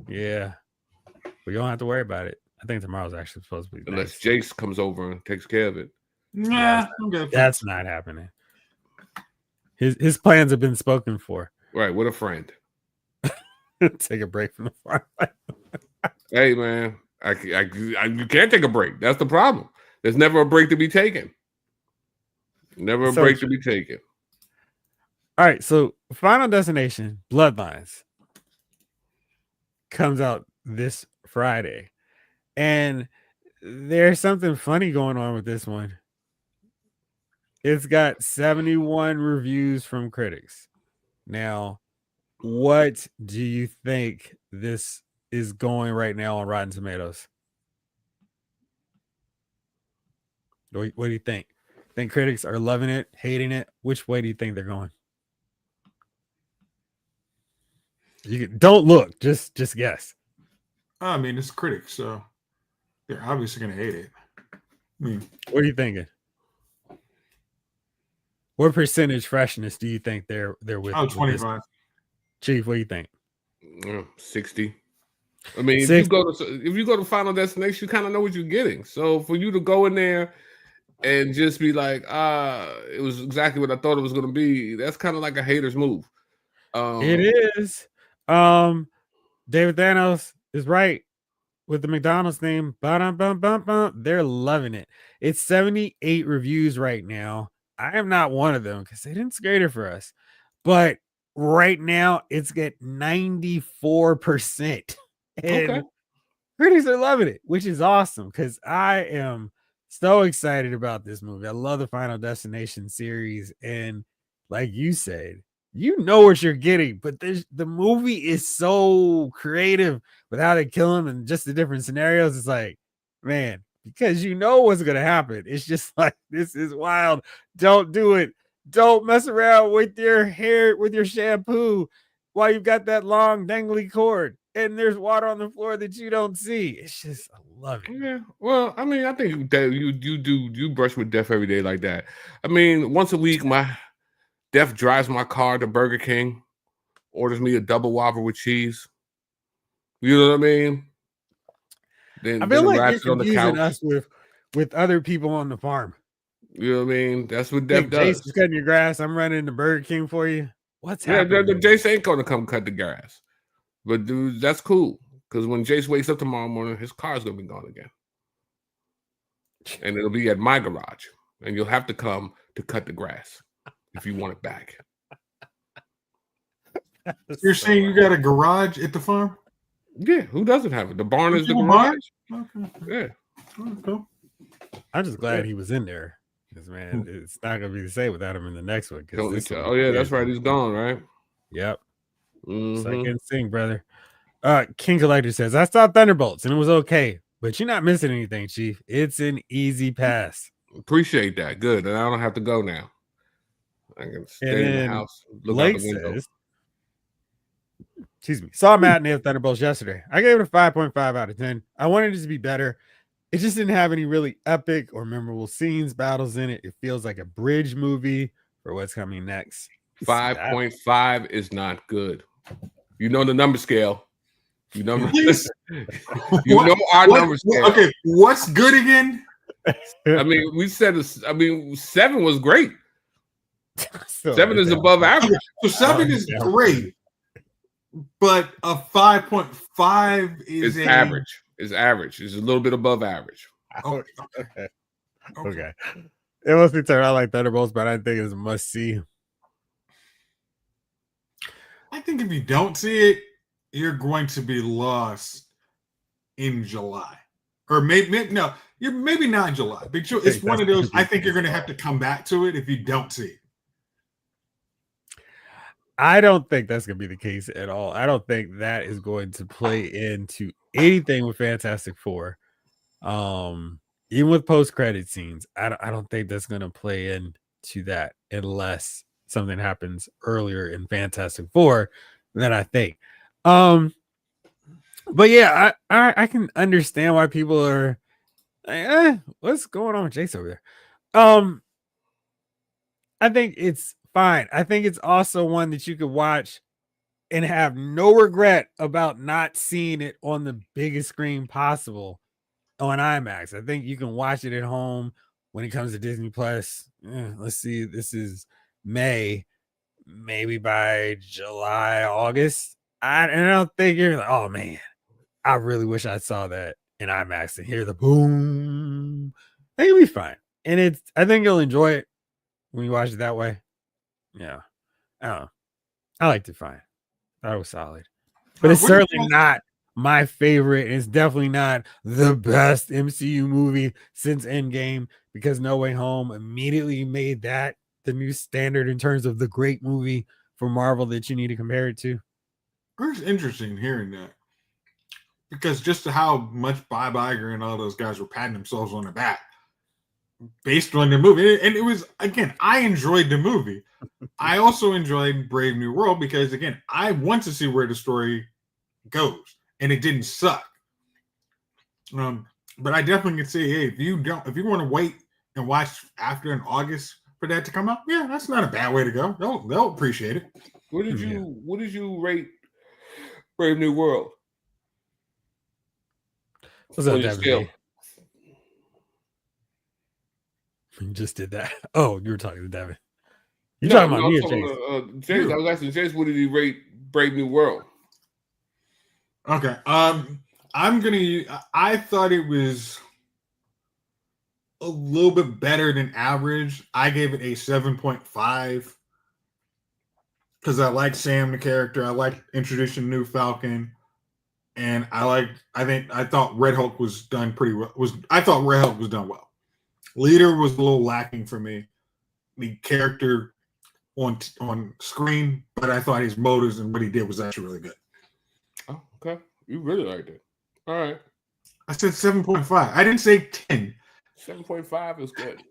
Yeah, but you don't have to worry about it. I think tomorrow's actually supposed to be unless nice. Jace comes over and takes care of it. Yeah, that's not happening. His plans have been spoken for. Right, with a friend. Take a break from the farm. Hey man, you can't take a break. That's the problem. There's never a break to be taken. Never a break to be taken. All right, so Final Destination Bloodlines comes out this Friday, and there's something funny going on with this one. It's got 71 reviews from critics. Now, what do you think this is going right now on Rotten Tomatoes? What do you think? Think critics are loving it, hating it? Which way do you think they're going? Don't look, just guess. I mean, it's critics, so they're obviously going to hate it. What are you thinking? What percentage freshness do you think they're with? Oh, 25. Chief, what do you think? 60. I mean, if you go to Final Destination, you kind of know what you're getting. So for you to go in there and just be like, it was exactly what I thought it was going to be, that's kind of like a hater's move. It is. David Thanos is right with the McDonald's name. They're loving it. It's 78 reviews right now. I am not one of them because they didn't grade it for us. But right now, it's at 94%. And critics are loving it, which is awesome because I am so excited about this movie. I love the Final Destination series. And like you said, you know what you're getting, but the movie is so creative with how they kill him and just the different scenarios. It's like, man, because you know what's going to happen. It's just like, this is wild. Don't do it. Don't mess around with your hair, with your shampoo while you've got that long dangly cord and there's water on the floor that you don't see. It's just, I love it. Yeah. Well, I mean, I think that you brush with Def every day like that. I mean, once a week, my Def drives my car to Burger King, orders me a double Whopper with cheese. You know what I mean? Then I feel like you're confusing us with other people on the farm. You know what I mean? That's what Def does. Jace is cutting your grass. I'm running to Burger King for you. What's happening? Jace ain't gonna come cut the grass. But dude, that's cool. Because when Jace wakes up tomorrow morning, his car's gonna be gone again. And it'll be at my garage. And you'll have to come to cut the grass if you want it back. You're saying you got a garage at the farm? Yeah, who doesn't have it? The barn is the garage. Okay. Yeah. Cool. I'm just glad he was in there. Because man, it's not gonna be the same without him in the next one. Oh yeah, that's right. He's gone, right? Yep. Second thing, brother. King Collector says, I saw Thunderbolts and it was okay, but you're not missing anything, Chief. It's an easy pass. Appreciate that. Good. And I don't have to go now. I can stay in the house, look out the window. Excuse me. Saw Matinee of Thunderbolts yesterday. I gave it a 5.5 out of 10. I wanted it to be better. It just didn't have any really epic or memorable scenes, battles in it. It feels like a bridge movie for what's coming next. 5.5 is not good. You know the number scale. You know, our number scale. Okay, what's good again? I mean, we said 7 was great. 7 is above average. So 7 is great, but a 5.5 is average. It's average. It's a little bit above average. Okay. It must be turned out like Thunderbolts, but I think it's a must see. I think if you don't see it, you're going to be lost in July. or maybe no, you're maybe not in July. But it's one of those. I think you're going to have to come back to it if you don't see it. I don't think that's going to be the case at all. I don't think that is going to play into anything with Fantastic Four. Even with post-credit scenes, I don't think that's going to play into that unless something happens earlier in Fantastic Four than I think. But yeah, I can understand why people are like, what's going on with Jace over there? I think it's fine. I think it's also one that you could watch and have no regret about not seeing it on the biggest screen possible on IMAX. I think you can watch it at home when it comes to Disney Plus. Let's see, this is May, maybe by July, August. I don't think you're like, oh man, I really wish I saw that in IMAX and hear the boom. I think it'll be fine. And I think you'll enjoy it when you watch it that way. Yeah. I don't know. I liked it fine. That was solid. But it's certainly not my favorite. It's definitely not the best MCU movie since Endgame, because No Way Home immediately made that the new standard in terms of the great movie for Marvel that you need to compare it to. It's interesting hearing that, because just how much Bob Iger and all those guys were patting themselves on the back based on the movie. And it was, again, I enjoyed the movie. I also enjoyed Brave New World because, again, I want to see where the story goes, and it didn't suck. But I definitely can say, hey, if you want to wait and watch after in August for that to come out, yeah, that's not a bad way to go. They'll appreciate it. What did you rate Brave New World? What's up, Devin? You just did that. Oh, you were talking to Devin. You're talking about me or Jace? Jace, I was asking Jace, what did he rate Brave New World? Okay. I thought it was a little bit better than average. I gave it a 7.5 because I like Sam, the character. I like introducing new Falcon. And I thought Red Hulk was done pretty well. I thought Red Hulk was done well. Leader was a little lacking for me. The character on screen, but I thought his motives and what he did was actually really good. Oh, okay. You really liked it. All right. I said 7.5. I didn't say 10. 7.5 is good.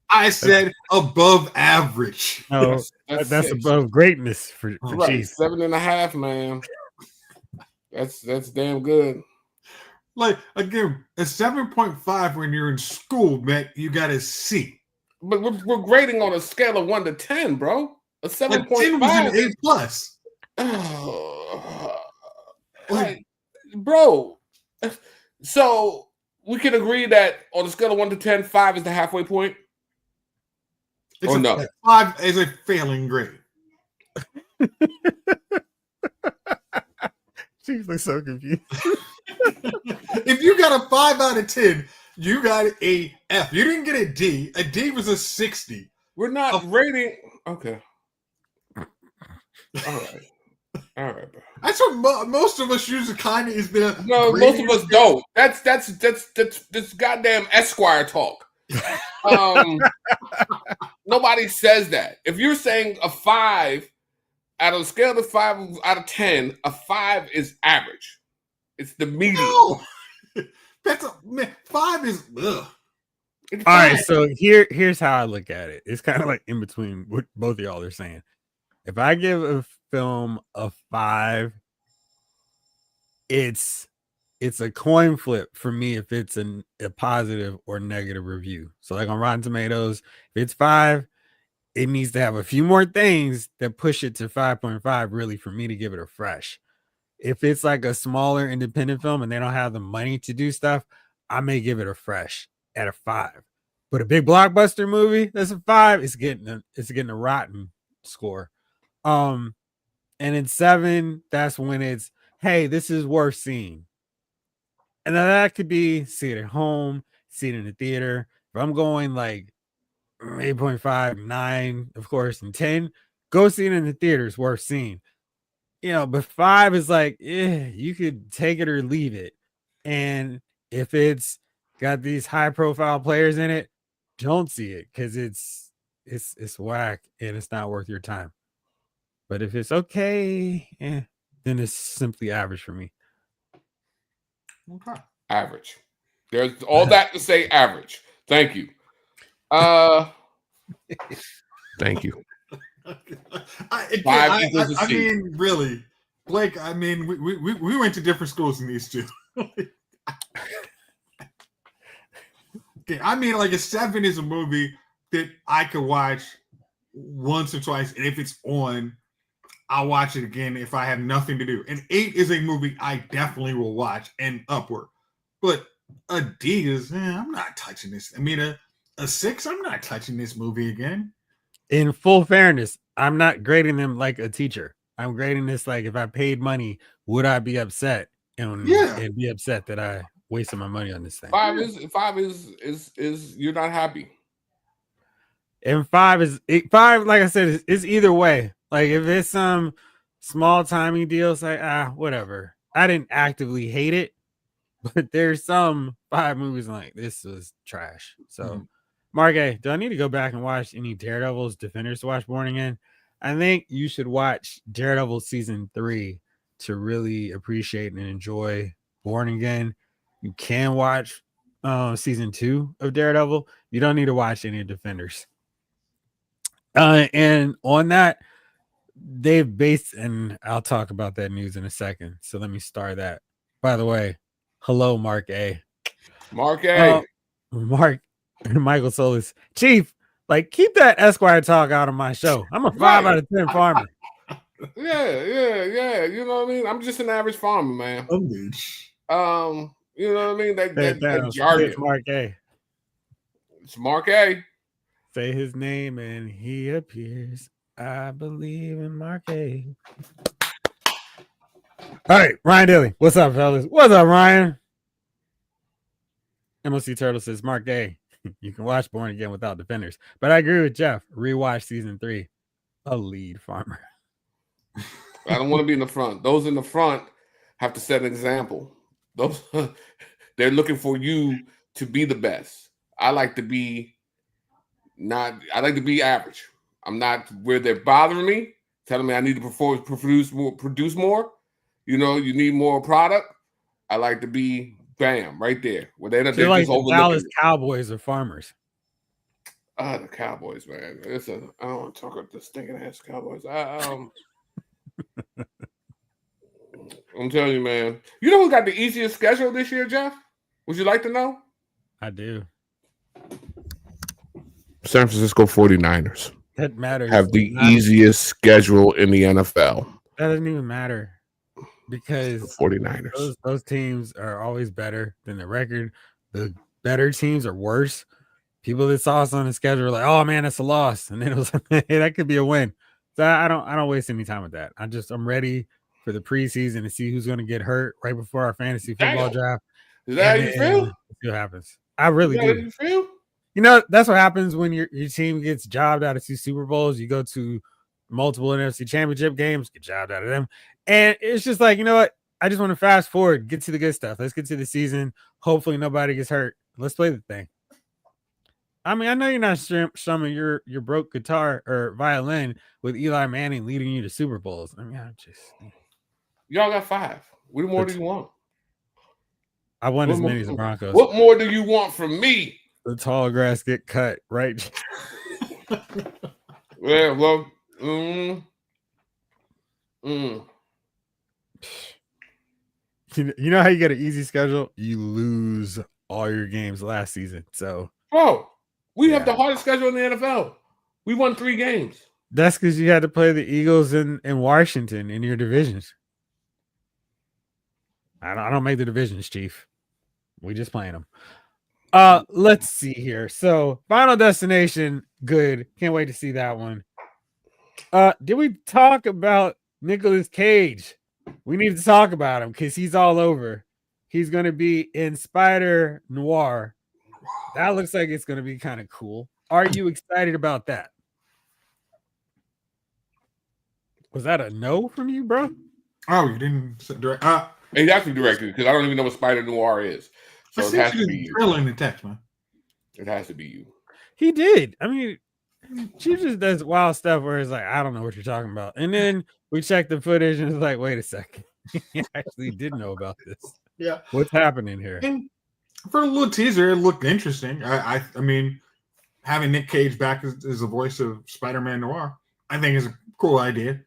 I said above average. No, that's above greatness for right. Jace. 7.5, man. That's damn good. Like, again, a 7.5 when you're in school, man, you got a C. But we're grading on a scale of 1 to 10, bro. A 7.5 was an A plus. Like, bro. So we can agree that on a scale of 1 to 10, 5 is the halfway point. Or no? 5 is a failing grade. She's like so confused. If you got a 5 out of 10, you got a F. You didn't get a D. A D was a 60. We're not rating. Okay. All right, bro. That's what most of us use. Kind of is the no. Most of us don't. That's goddamn Esquire talk. Nobody says that. If you're saying a 5 out of a scale of 5 out of 10, a 5 is average. It's the median. No. That's 5 is. Ugh. All right, so here's how I look at it. It's kind of like in between what both of y'all are saying. If I give a film a 5, it's a coin flip for me if it's a positive or negative review. So like on Rotten Tomatoes, if it's 5, it needs to have a few more things that push it to 5.5 really for me to give it a fresh. If it's like a smaller independent film and they don't have the money to do stuff, I may give it a fresh at a 5. But a big blockbuster movie that's a 5, it's getting a rotten score. And in 7, that's when it's, hey, this is worth seeing. And then that could be see it at home, see it in the theater. If I'm going like 8.5, 9, of course, and 10, go see it in the theater. It's worth seeing. But 5 is like, you could take it or leave it. And If it's got these high profile players in it, don't see it because it's whack and it's not worth your time. But if it's okay, then it's simply average for me. Okay. Average. There's all that to say average. Thank you. Thank you. I mean, really, Blake. I mean, we went to different schools in these two. Okay, I mean, like a 7 is a movie that I could watch once or twice, and if it's on, I'll watch it again if I have nothing to do. And 8 is a movie I definitely will watch and upward. But a D is, I'm not touching this. I mean, a 6, I'm not touching this movie again. In full fairness, I'm not grading them like a teacher. I'm grading this like if I paid money, would I be upset and be upset that I wasted my money on this thing? 5 is you're not happy. And 5 is 5, like I said, is either way. Like if it's some small timing deal, it's like whatever. I didn't actively hate it, but there's some 5 movies like this was trash. So Mark A, do I need to go back and watch any Daredevil's Defenders to watch Born Again? I think you should watch Daredevil season 3 to really appreciate and enjoy Born Again. You can watch season 2 of Daredevil. You don't need to watch any Defenders. And on that, they've based, and I'll talk about that news in a second. So let me start that. By the way, hello, Mark A. Mark A. Mark Michael Solis. Chief, like keep that Esquire talk out of my show. I'm a 5 out of 10 farmer. Yeah. You know what I mean? I'm just an average farmer, man. You know what I mean? That jargon. It's Mark A. It's Mark A. Say his name and he appears. I believe in Mark A. All right, Ryan Daly. What's up, fellas? What's up, Ryan? MOC Turtle says, Mark A. You can watch Born Again without Defenders. But I agree with Jeff. Rewatch season 3. A lead farmer. I don't want to be in the front. Those in the front have to set an example. Those they're looking for you to be the best. I like to be average. I'm not where they're bothering me, telling me I need to produce more. You know, you need more product. I like to be bam right there. Where they're like just the Dallas Cowboys are farmers. The Cowboys, man. I don't want to talk about the stinking ass Cowboys. I'm telling you, man. You know who got the easiest schedule this year, Jeff? Would you like to know? I do. San Francisco 49ers. That matters. Have the easiest schedule in the NFL. That doesn't even matter because the 49ers. Those teams are always better than the record. The better teams are worse. People that saw us on the schedule were like, "Oh man, that's a loss," and then it was like, "Hey, that could be a win." So I don't waste any time with that. I'm ready for the preseason to see who's going to get hurt right before our fantasy football draft. Is that how you feel? See what happens. I really do. How you feel? You know, that's what happens when your team gets jobbed out of 2 Super Bowls. You go to multiple NFC championship games, get jobbed out of them. And it's just like, you know what? I just want to fast forward, get to the good stuff. Let's get to the season. Hopefully nobody gets hurt. Let's play the thing. I mean, I know you're not strumming your broke guitar or violin with Eli Manning leading you to Super Bowls. I mean, y'all got 5. What more do you want? I won as many as the Broncos. What more do you want from me? The tall grass get cut, right? Yeah, well, You know how you get an easy schedule? You lose all your games last season. So, we have the hardest schedule in the NFL. We won 3 games. That's because you had to play the Eagles in Washington in your divisions. I don't make the divisions, Chief. We just playing them. Let's see here. So, Final Destination, good. Can't wait to see that one. Did we talk about Nicolas Cage? We need to talk about him because he's all over. He's going to be in Spider Noir. That looks like it's going to be kind of cool. Are you excited about that? Was that a no from you, bro? Oh, you didn't direct. He actually directed it because I don't even know what Spider Noir is. So it has to be you. Trailer in the text, man. It has to be you. He did. I mean, Chief just does wild stuff where it's like, I don't know what you're talking about. And then we check the footage and it's like, wait a second. He actually did know about this. Yeah. What's happening here? And for a little teaser, it looked interesting. I mean, having Nick Cage back as the voice of Spider-Man Noir, I think is a cool idea.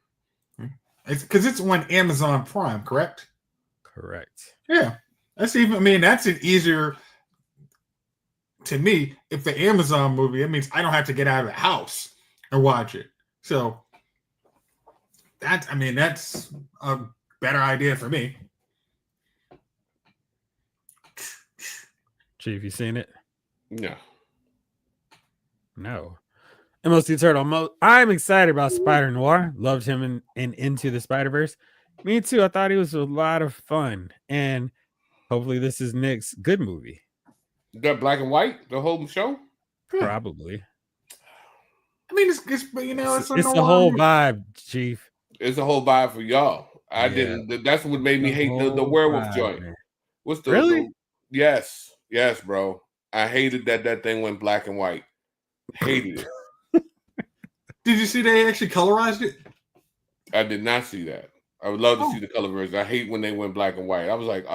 It's because it's on Amazon Prime, correct? Correct. Yeah. That's an easier to me. If the Amazon movie, it means I don't have to get out of the house and watch it. So that's a better idea for me. Chief, you seen it? No. No. MLC Turtle. I'm excited about Spider Noir. Loved him in Into the Spider-Verse. Me too. I thought he was a lot of fun. And hopefully this is Nick's good movie. That black and white, the whole show? Probably. I mean, it's the whole vibe, Chief. It's a whole vibe for y'all. I didn't. That's what made me hate the werewolf joint. Man. What's the really? Yes, bro. I hated that thing went black and white. Hated it. Did you see they actually colorized it? I did not see that. I would love to see the color version. I hate when they went black and white. I was like,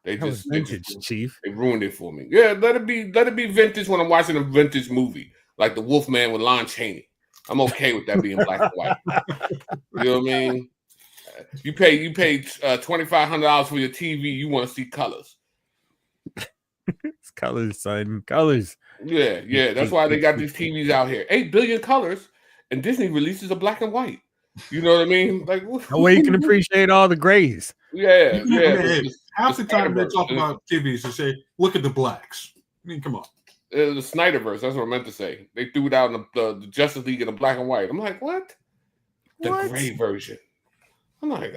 they just vintage, Chief. They ruined it for me. Yeah, let it be vintage when I'm watching a vintage movie, like The Wolfman with Lon Chaney. I'm okay with that being black and white. You know what I mean? You pay $2,500 for your TV. You want to see colors. It's colors, son. Colors. Yeah. That's why they got these TVs out here. 8 billion colors, and Disney releases a black and white. You know what I mean? Like, that way you can appreciate all the grays. Yeah. Half the time they talk about TVs, they say, "Look at the blacks." I mean, come on. The Snyderverse. That's what I meant to say. They threw it out in the Justice League in the black and white. I'm like, what? The gray version. I'm like,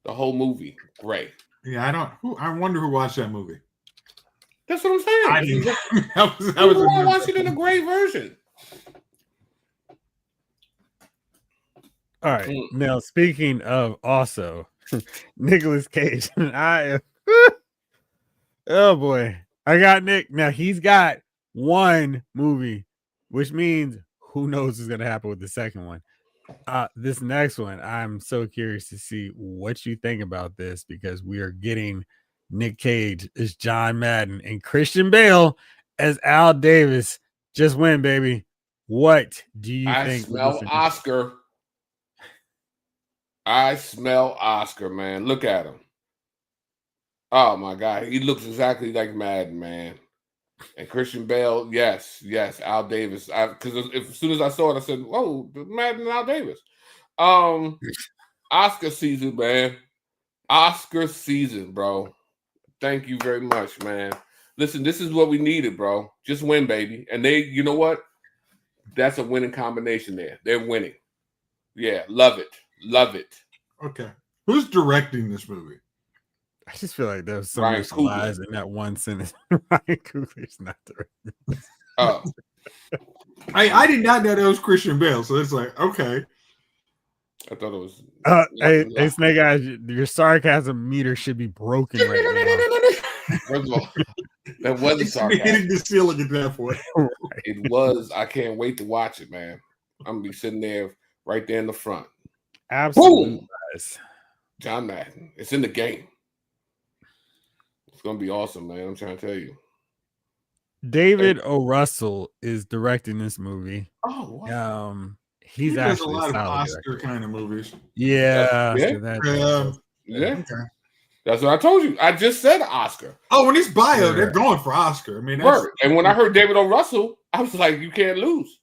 the whole movie gray. Yeah, I wonder who watched that movie. That's what I'm saying. I didn't. I was watching it in a gray version. All right. Now, speaking of also Nicolas Cage, and oh boy, I got Nick. Now he's got one movie, which means who knows what's gonna happen with the second one. This next one, I'm so curious to see what you think about this because we are getting Nick Cage as John Madden and Christian Bale as Al Davis. Just win, baby. What do you think? I smell Oscar, man. Look at him. Oh my God, he looks exactly like Madden, man. And Christian Bale, yes, Al Davis. Because as soon as I saw it, I said, "Whoa, Madden and Al Davis." Oscar season, man. Oscar season, bro. Thank you very much, man. Listen, this is what we needed, bro. Just win, baby. And they, you know what? That's a winning combination there. They're winning. Yeah, love it. Okay. Who's directing this movie? I just feel like there's so much lies in that one sentence. Ryan Coogler's not directing. Oh. I did not know that was Christian Bale, so it's like, okay. I thought it was. Hey, Snake Eyes, your sarcasm meter should be broken right now. First of all, that wasn't sarcasm. Hitting the ceiling at that point. Right. It was. I can't wait to watch it, man. I'm gonna be sitting there right there in the front. Absolutely. John Madden. It's in the game. It's gonna be awesome, man. I'm trying to tell you. David O. Russell is directing this movie. Oh, wow. He's he actually does a lot of Oscar director. Kind of movies. Yeah. Yeah. That's what I told you. I just said Oscar. Oh, in his bio, they're going for Oscar. I mean, and when I heard David O. Russell, I was like, you can't lose.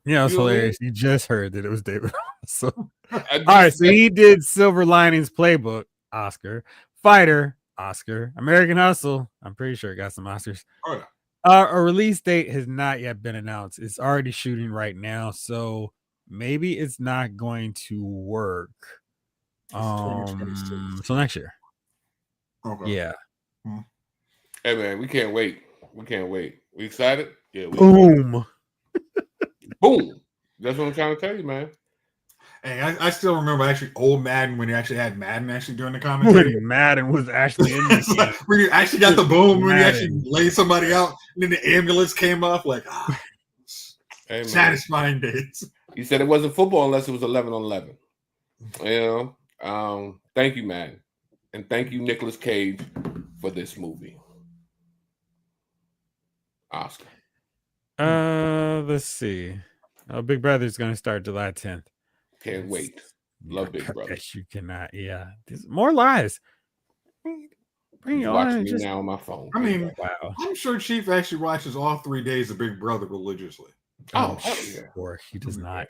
Yeah, it's hilarious. You just heard that it was David Russell. All right, so he did Silver Linings Playbook, Oscar. Fighter, Oscar. American Hustle, I'm pretty sure it got some Oscars. Oh, yeah. A release date has not yet been announced. It's already shooting right now, so maybe it's not going to work. So next year. Okay. Yeah. Hey man, we can't wait. We excited? Yeah. Boom. Boom. That's what I'm trying to tell you, man. Hey, I still remember actually old Madden when you actually had Madden actually doing the commentary. When Madden was actually in the It's like game. when you actually got the boom, when you actually Madden. laid somebody out, and then the ambulance came up, like Hey, man. satisfying days. He said it wasn't football unless it was 11 on 11. You know, thank you, man, and thank you, Nicolas Cage, for this movie. Oscar. Let's see. Oh, Big Brother's gonna start July 10th. Can't wait. Love Big Brother. Yes, you cannot. Yeah, more lies. Bring He's it on. watching And me just now on my phone. I mean, wow. I'm sure Chief actually watches all 3 days of Big Brother religiously. Oh, hell yeah. Or he does not.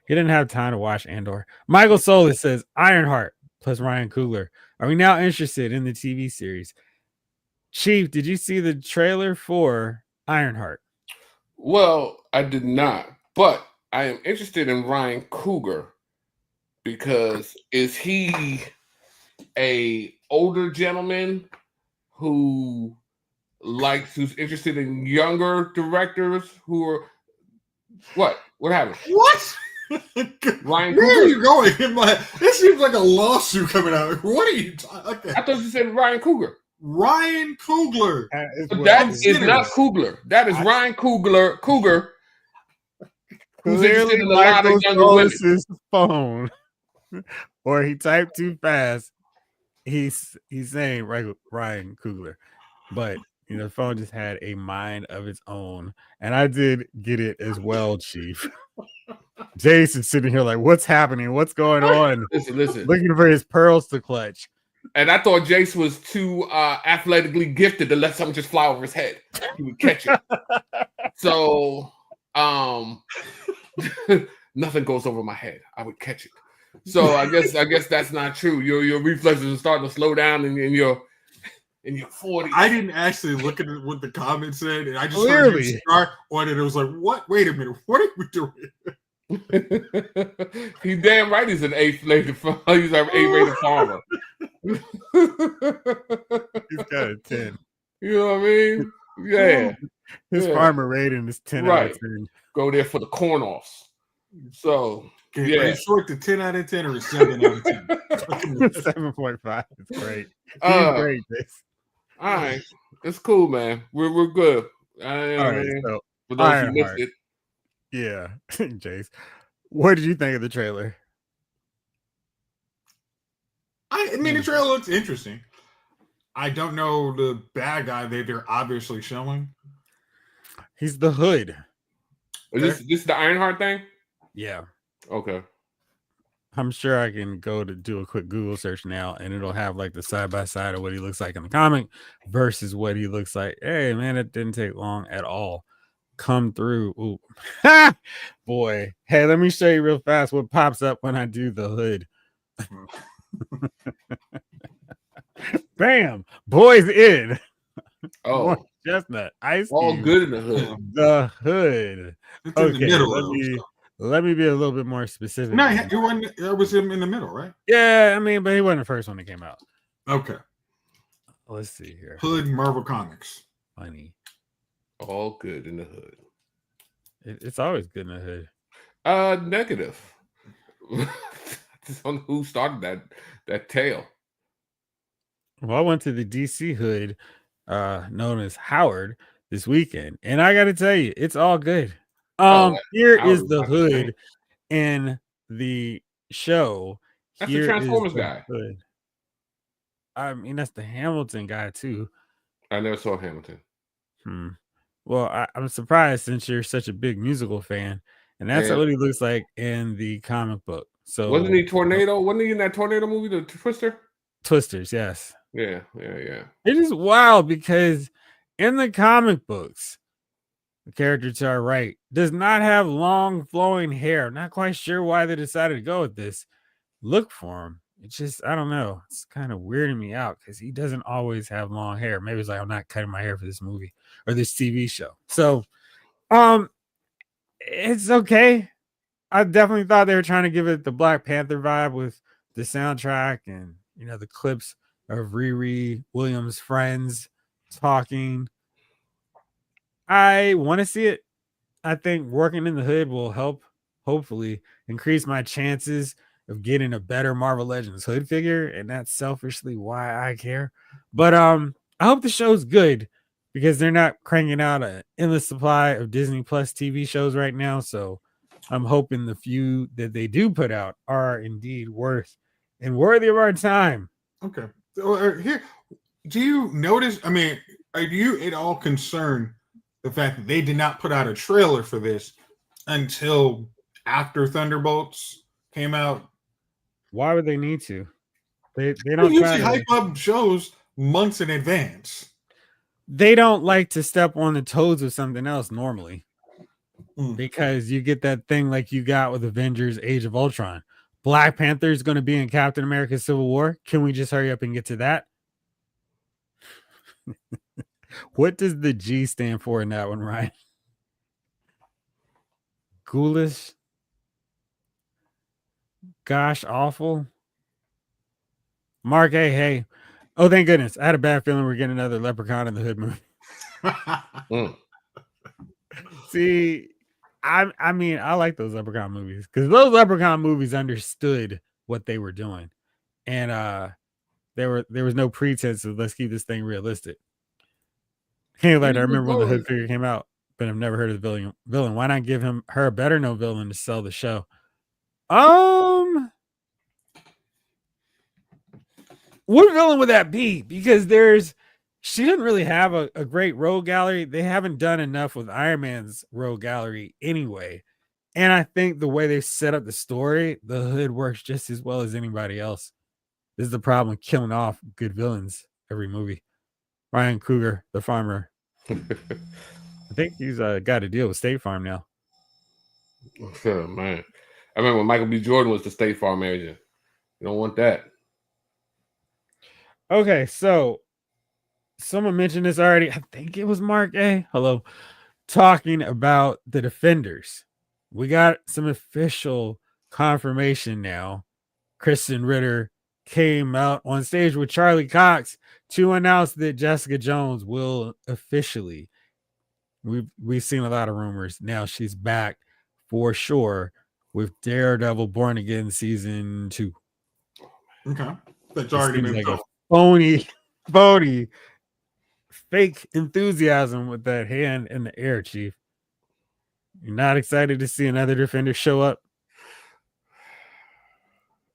He didn't have time to watch Andor. Michael Solis says Ironheart plus Ryan Coogler. Are we now interested in the TV series? Chief, did you see the trailer for Ironheart? Well, I did not, but I am interested in Ryan Coogler because is he a older gentleman who's interested in younger directors who are what happened? What? Ryan Where Coogler? are you going? This seems like a lawsuit coming out. What are you talking? Okay. I thought you said Ryan Coogler. Ryan Coogler. That is not Coogler. That is Ryan Cougar, who's interested in a lot of younger women. His phone, or he typed too fast. He's saying Ryan Coogler, but the phone just had a mind of its own, and I did get it as well, Chief. Jason sitting here like, what's happening? What's going on? Listen. Looking for his pearls to clutch. And I thought Jace was too athletically gifted to let something just fly over his head. He would catch it. So nothing goes over my head. I would catch it. So I guess that's not true. Your reflexes are starting to slow down in your 40s. I didn't actually look at what the comments said, and I just heard you start on it. It was like, what? Wait a minute. What are we doing? He's damn right. He's an eighth-rated farmer. He's an eighth-rated farmer. He's got a 10. You know what I mean? Yeah. His farmer rating is 10 out of 10. Go there for the corn offs. So Are you short to 10 out of 10 or a 7 out of 10? 7.5 is great. Great. All right. It's cool, man. We're good. All right, so for those who missed it. Yeah. Jace, what did you think of the trailer? I mean, the trailer looks interesting. I don't know the bad guy they're obviously showing. He's the Hood. Is this the Ironheart thing? Yeah. Okay. I'm sure I can go to do a quick Google search now, and it'll have like the side by side of what he looks like in the comic versus what he looks like. Hey, man, it didn't take long at all. Come through. Ooh. Boy. Hey, let me show you real fast what pops up when I do the Hood. Bam. Boys in. Oh. Chestnut. Ice all Cube. good in the Hood. The Hood. It's in the middle, let me be a little bit more specific. No, it was him in the middle, right? Yeah, I mean, but he wasn't the first one that came out. Okay. Let's see here. Hood Marvel Comics. Funny. All good in the Hood. It's always good in the Hood. Negative. Just on who started that tale. Well, I went to the DC Hood, known as Howard, this weekend, and I got to tell you, it's all good. Here is the Hood in the show. That's the Transformers guy. Hood. I mean, that's the Hamilton guy too. I never saw Hamilton. Well, I'm surprised since you're such a big musical fan, and that's what he looks like in the comic book. So wasn't he Tornado? Wasn't he in that Tornado movie, the Twister? Twisters, yes. Yeah. It is wild because in the comic books, the character to our right does not have long flowing hair. I'm not quite sure why they decided to go with this look for him. It's just, I don't know. It's kind of weirding me out because he doesn't always have long hair. Maybe it's like, I'm not cutting my hair for this movie or this TV show. So, it's okay. I definitely thought they were trying to give it the Black Panther vibe with the soundtrack and, the clips of Riri Williams' friends talking. I want to see it. I think working in the Hood will help hopefully increase my chances of getting a better Marvel Legends hood figure, and that's selfishly why I care. But I hope the show's good because they're not cranking out an endless supply of Disney Plus TV shows right now. So I'm hoping the few that they do put out are indeed worth and worthy of our time. Okay. So, here, do you notice? I mean, are you at all concerned the fact that they did not put out a trailer for this until after Thunderbolts came out? Why would they need to? They They don't try usually to. hype up shows months in advance. They don't like to step on the toes of something else normally. Mm. Because you get that thing like you got with Avengers Age of Ultron. Black Panther is going to be in Captain America Civil War. Can we just hurry up and get to that? What does the G stand for in that one, Ryan? Ghoulish? Gosh, awful? Mark, hey. Oh, thank goodness. I had a bad feeling we're getting another Leprechaun in the Hood movie. Mm. See, I mean, I like those Leprechaun movies because those Leprechaun movies understood what they were doing. And there was no pretense of let's keep this thing realistic. Hey, like I remember when the Hood figure came out, but I've never heard of the villain. Why not give her a better known villain to sell the show? What villain would that be? Because she didn't really have a great rogue gallery. They haven't done enough with Iron Man's rogue gallery anyway. And I think the way they set up the story, the Hood works just as well as anybody else. This is the problem with killing off good villains every movie. Ryan Cougar, the farmer. I think he's got a deal with State Farm now. Oh, man. I remember when Michael B. Jordan was the State Farm agent. You don't want that. Okay, so someone mentioned this already. I think it was Mark A. Hello. Talking about the Defenders. We got some official confirmation now. Kristen Ritter came out on stage with Charlie Cox to announce that Jessica Jones will officially. We've seen a lot of rumors. Now she's back for sure with Daredevil Born Again season 2. Okay, that's already been like filmed. A phony, fake enthusiasm with that hand in the air, Chief. You're not excited to see another Defender show up?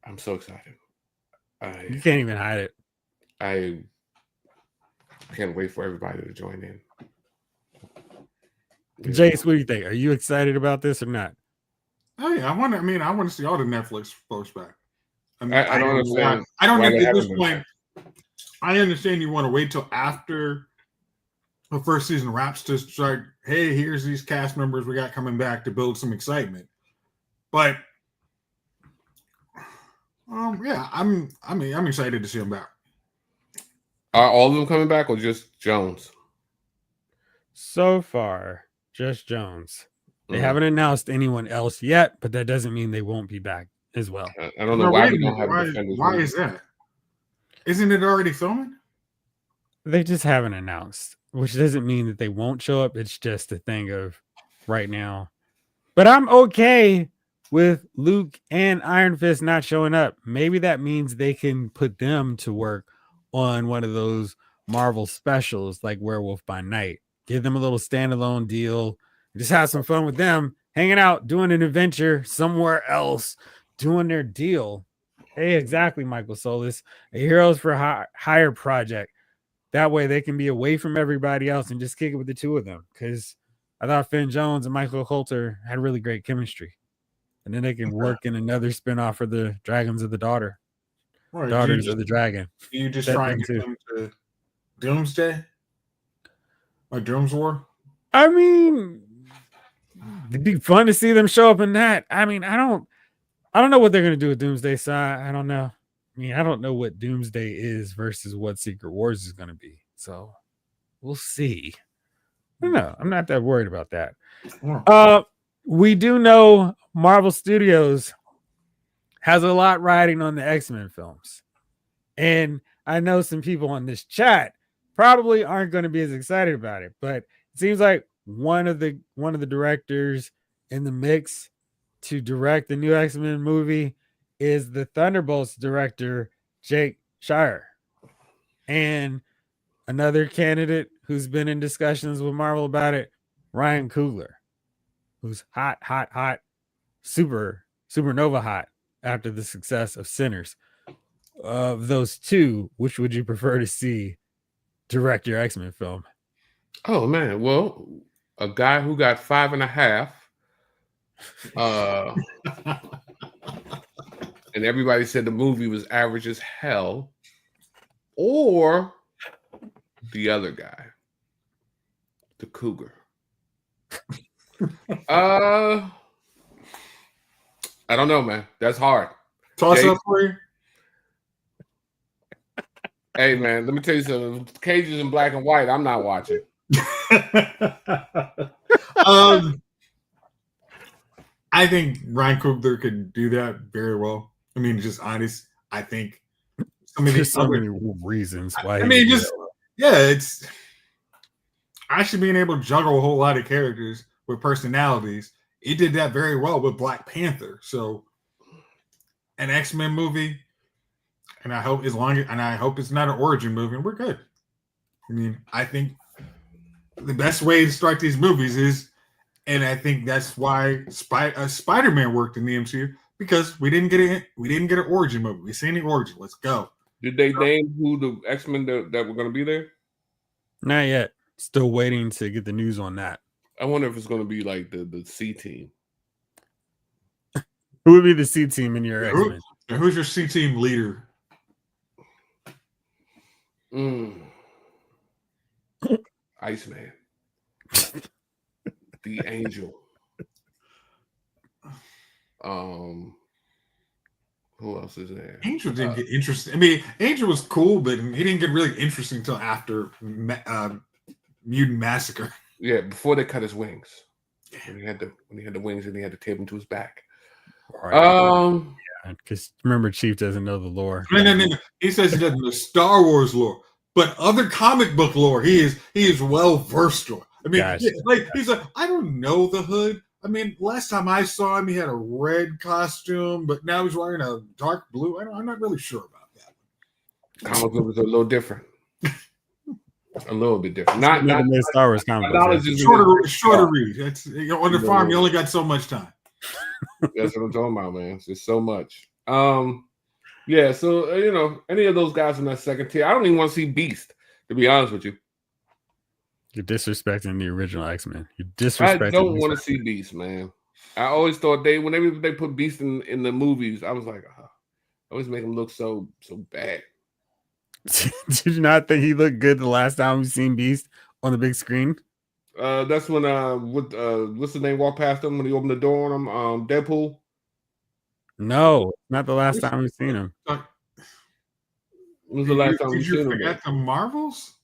I'm so excited. You can't even hide it. I can't wait for everybody to join in. Yeah. Jace, what do you think? Are you excited about this or not? Oh yeah, I want to see all the Netflix folks back. I don't understand. I don't know at this point. I understand you want to wait till after the first season wraps to start. Hey, here's these cast members we got coming back to build some excitement. But yeah, I'm excited to see them back. Are all of them coming back or just Jones? So far, just Jones. They haven't announced anyone else yet, but that doesn't mean they won't be back as well. I don't know why we don't have Defenders. Why is that? Isn't it already filming? They just haven't announced, which doesn't mean that they won't show up. It's just a thing of right now. But I'm okay with Luke and Iron Fist not showing up. Maybe that means they can put them to work on one of those Marvel specials like Werewolf by Night. Give them a little standalone deal. Just have some fun with them, hanging out, doing an adventure somewhere else, doing their deal. Hey, exactly, Michael Solis. A Heroes for Hire project. That way they can be away from everybody else and just kick it with the two of them. Because I thought Finn Jones and Michael Coulter had really great chemistry. And then they can work in another spinoff for the Dragons of the Daughter. Right. Daughters of the Dragon. You just try and get them to Doomsday? Or Doom's War? I mean, it'd be fun to see them show up in that. I mean, I don't know what they're gonna do with Doomsday. So I don't know. I mean, I don't know what Doomsday is versus what Secret Wars is gonna be. So we'll see. I don't know. I'm not that worried about that. We do know Marvel Studios has a lot riding on the X-Men films. And I know some people on this chat probably aren't going to be as excited about it, but it seems like one of the directors in the mix to direct the new X-Men movie is the Thunderbolts director, Jake Shire. And another candidate who's been in discussions with Marvel about it, Ryan Coogler, who's hot, supernova hot after the success of Sinners. Of those two, which would you prefer to see direct your X-Men film? Oh man, well, a guy who got 5.5, and everybody said the movie was average as hell, or the other guy, the Cougar. I don't know, man. That's hard. Toss up for you. Hey, man, let me tell you something. Cages in black and white, I'm not watching. I think Ryan Coogler could do that very well. I mean, just honest. I think there's so many reasons why. I mean, just it's actually being able to juggle a whole lot of characters with personalities. He did that very well with Black Panther. So, an X-Men movie, and I hope I hope it's not an origin movie, and we're good. I mean, I think the best way to start these movies is, and I think that's why Spider-Man worked in the MCU, because we didn't get an origin movie. We seen the origin. Let's go. Did they name who the X-Men that were going to be there? Not yet. Still waiting to get the news on that. I wonder if it's going to be like the C team. Who would be the C team in your X-Men? Who's your C team leader? Iceman. The Angel. Who else is there? Angel didn't get interesting. I mean, Angel was cool, but he didn't get really interesting until after Mutant Massacre. Yeah, before they cut his wings. When he had the wings and he had to tape them to his back. Right. Because remember, Chief doesn't know the lore. No. He says he doesn't know Star Wars lore, but other comic book lore, he is well versed on. I mean, he's like, I don't know the Hood. I mean, last time I saw him, he had a red costume, but now he's wearing a dark blue. I'm not really sure about that. Comic book was a little different. A little bit different. Not Star Wars comic book. Shorter read. It's on the farm. You only got so much time. That's what I'm talking about, man. It's just so much. Yeah. So any of those guys in that second tier, I don't even want to see Beast. To be honest with you, you're disrespecting the original X-Men. You're disrespecting. I don't want to see Beast, man. I always thought whenever they put Beast in the movies, I was like, I always make him look so bad. Did you not think he looked good the last time we seen Beast on the big screen? That's when what's the name walked past him when he opened the door on him. Deadpool. No, not the last time we've seen him. When was the last time we've seen him? Did you forget the Marvels?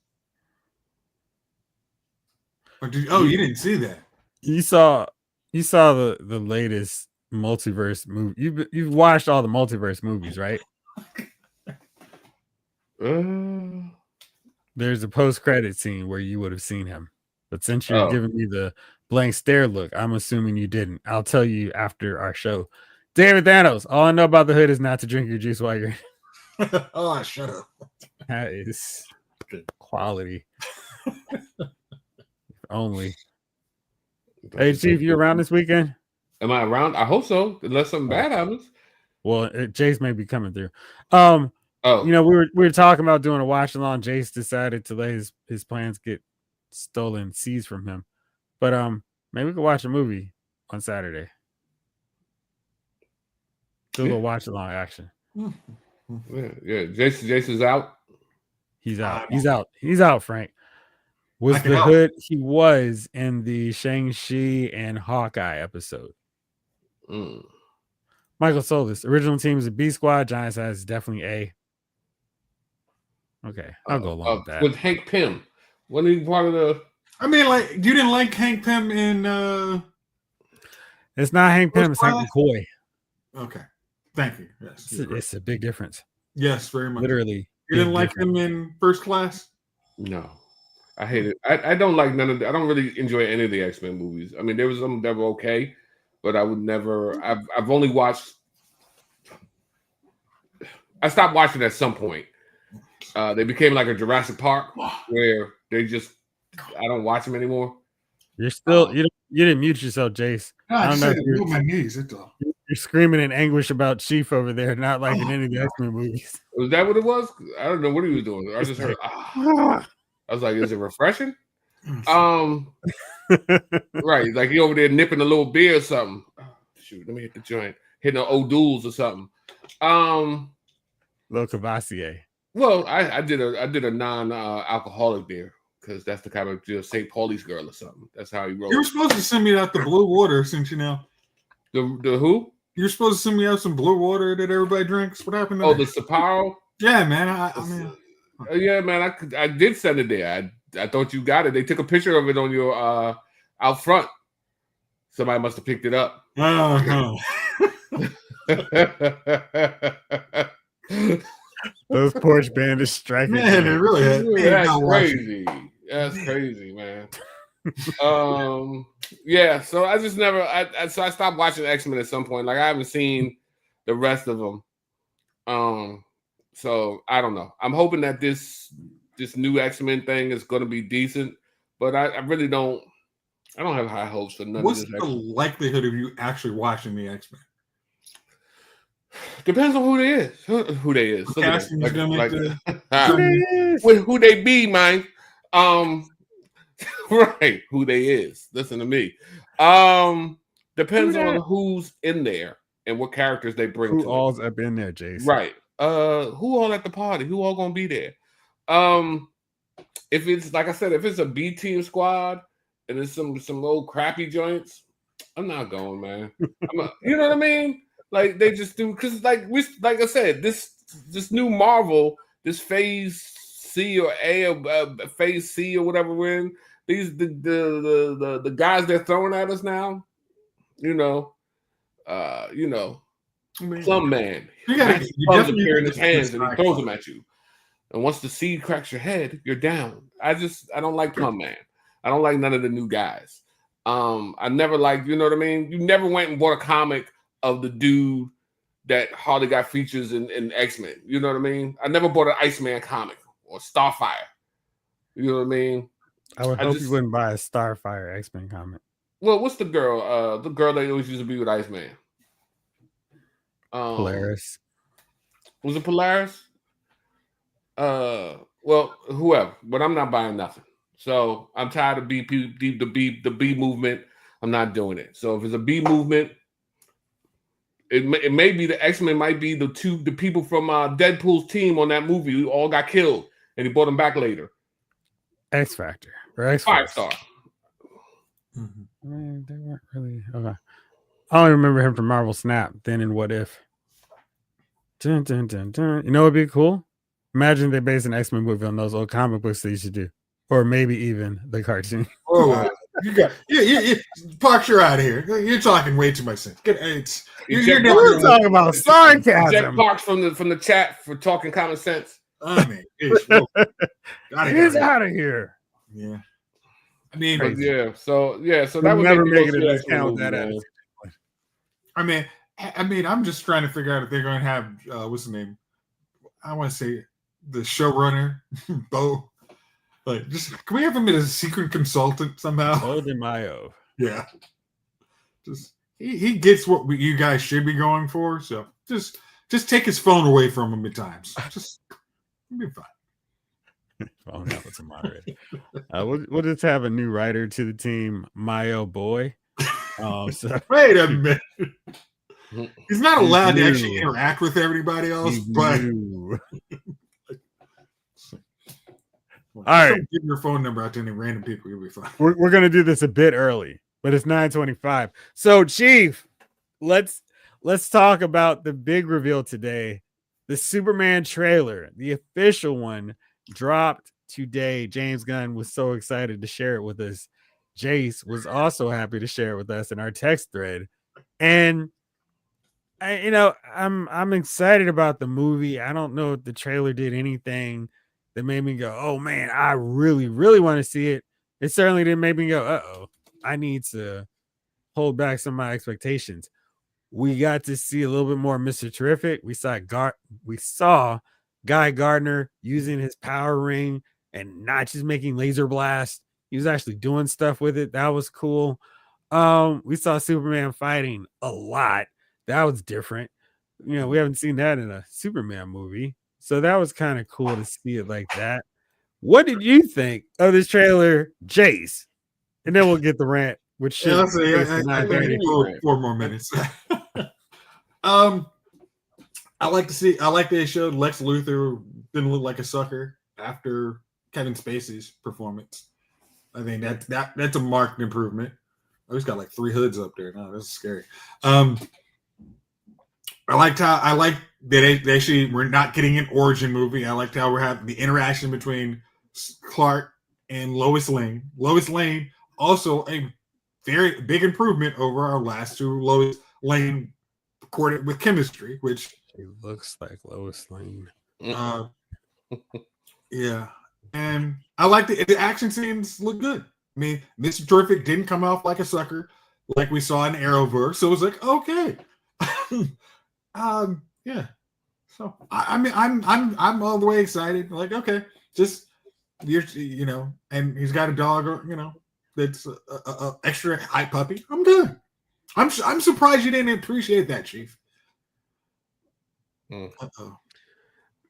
Or you didn't see that? You saw the latest multiverse movie. You've watched all the multiverse movies, right? There's a post-credit scene where you would have seen him. But since you're giving me the blank stare look, I'm assuming you didn't. I'll tell you after our show. David Thanos, all I know about the Hood is not to drink your juice while you're... Oh, shut up. That is good quality. Only. Hey, Chief, you around this weekend? Am I around? I hope so, unless something bad happens. Well, Jace may be coming through. We were talking about doing a watch along. Jace decided to let his plans get seized from him. But maybe we could watch a movie on Saturday. Do a little watch along action. Yeah. Jace is out. He's out. He's out, Frank. Was the Hood? He was in the Shang-Chi and Hawkeye episode. Michael Solis. Original team is a B squad. Giant size is definitely A. Okay, I'll go along with that. With Hank Pym. Wasn't he part of the... I mean, like, you didn't like Hank Pym in... It's not Hank Pym, it's Hank McCoy. Okay. Thank you. Yes. It's a big difference. Yes, very much. Literally. You didn't like him in First Class? No. I hate it. I don't like none of the... I don't really enjoy any of the X-Men movies. I mean, there was some that were okay, but I would never. I've only watched. I stopped watching at some point. They became like a Jurassic Park where they just. I don't watch them anymore. You're still you didn't mute yourself, Jace. No, I I don't just know said if it moved my knees. It's all. you're screaming in anguish about Chief over there, not like in any of the X-Men movies. Was that what it was? I don't know what he was doing. I just heard. I was like, is it refreshing? Right, like he over there nipping a little beer or something. Oh, shoot, let me hit the joint, hitting the O'Doul's or something. Little Cavassier. Well, I did a non-alcoholic beer because that's the kind of St. Paulie's girl or something. That's how he rolls. You were supposed to send me out the blue water since you know. The who? You're supposed to send me out some blue water that everybody drinks. What happened? Oh, the Sapporo. Yeah, man. I mean, yeah, man. I did send it there. I thought you got it. They took a picture of it on your out front. Somebody must have picked it up. Those porch bandits striking. Man, it really is. That's crazy. That's crazy, man. Yeah. So I just never. So I stopped watching X-Men at some point. Like I haven't seen the rest of them. So I don't know. I'm hoping that this new X-Men thing is going to be decent, but I really don't. I don't have high hopes for none What's of this. What's the likelihood of you actually watching the X-Men? Depends on who they is. Who they is. Who they be, man. Right. Who they is. Listen to me. Depends on who's in there and what characters they bring. Who all's up in there, Jason? Right. Who all at the party? Who all gonna be there? If it's like I said, if it's a B team squad and it's some old crappy joints, I'm not going, man. You know what I mean? Like they just do because like I said, this new Marvel, this Phase C or A or Phase C or whatever we're in, these the guys they're throwing at us now, Plum Man. You appear in his hands and he throws them at you. And once the seed cracks your head, you're down. I don't like Plum Man. I don't like none of the new guys. I never liked, you know what I mean? You never went and bought a comic of the dude that hardly got features in X-Men. You know what I mean? I never bought an Iceman comic or Starfire. You know what I mean? I would hope you wouldn't buy a Starfire X-Men comic. Well, what's the girl? The girl that always used to be with Iceman. Polaris. Was it Polaris? Well, whoever. But I'm not buying nothing. So I'm tired of the B movement. I'm not doing it. So if it's a B movement, it may be the X-Men might be the people from Deadpool's team on that movie who all got killed and he brought them back later. X Factor or X 5-star. Mm-hmm. I mean, they weren't really okay. I only remember him from Marvel Snap. Then in What If? Dun, dun, dun, dun. You know what'd be cool? Imagine they base an X-Men movie on those old comic books they used to do, or maybe even the cartoon. Oh, you Parks, you're out of here. You're talking way too much sense. You're talking about sarcasm. Jeff Parks from the chat for talking common sense. I mean, he's out of here. Yeah, I mean, So that would never make it a discount with that attitude. I mean, I'm just trying to figure out if they're going to have what's the name? I want to say the showrunner, Bo. Like, just can we have him as a secret consultant somehow? Bo DeMaio. Yeah, just he gets what you guys should be going for. So just take his phone away from him at times. Just be fine. Phone that was a moderator. We'll just have a new writer to the team, Mayo Boy. So wait a minute. He's not allowed to actually interact with everybody else, but all right, give your phone number out to any random people. You'll be fine. We're gonna do this a bit early, but it's 9:25. So, Chief, let's talk about the big reveal today. The Superman trailer, the official one, dropped today. James Gunn was so excited to share it with us. Jace was also happy to share it with us in our text thread, and I'm excited about the movie. I don't know if the trailer did anything that made me go, oh man, I really, really want to see it. It certainly didn't make me go, I need to hold back some of my expectations. We got to see a little bit more Mr. Terrific. We saw Guy Gardner using his power ring and not just making laser blasts. He was actually doing stuff with it. That was cool. We saw Superman fighting a lot. That was different. We haven't seen that in a Superman movie. So that was kind of cool to see it like that. What did you think of this trailer, Jace? And then we'll get the rant, which should Yeah, I think 9:30. 4 more minutes. I like that they showed Lex Luthor didn't look like a sucker after Kevin Spacey's performance. I think that's a marked improvement. Oh, he's got like 3 hoods up there. No, that's scary. I like that they actually we're not getting an origin movie. I liked how we're having the interaction between Clark and Lois Lane. Lois Lane also a very big improvement over our last 2 Lois Lane recorded with chemistry, which She looks like Lois Lane. Yeah, and I like the action scenes look good. I mean, Mr. Terrific didn't come off like a sucker like we saw in Arrowverse, so it was like okay, yeah. So I mean, I'm all the way excited. Like okay, just and he's got a dog, that's a extra hype puppy. I'm good. I'm surprised you didn't appreciate that, Chief. Uh-oh.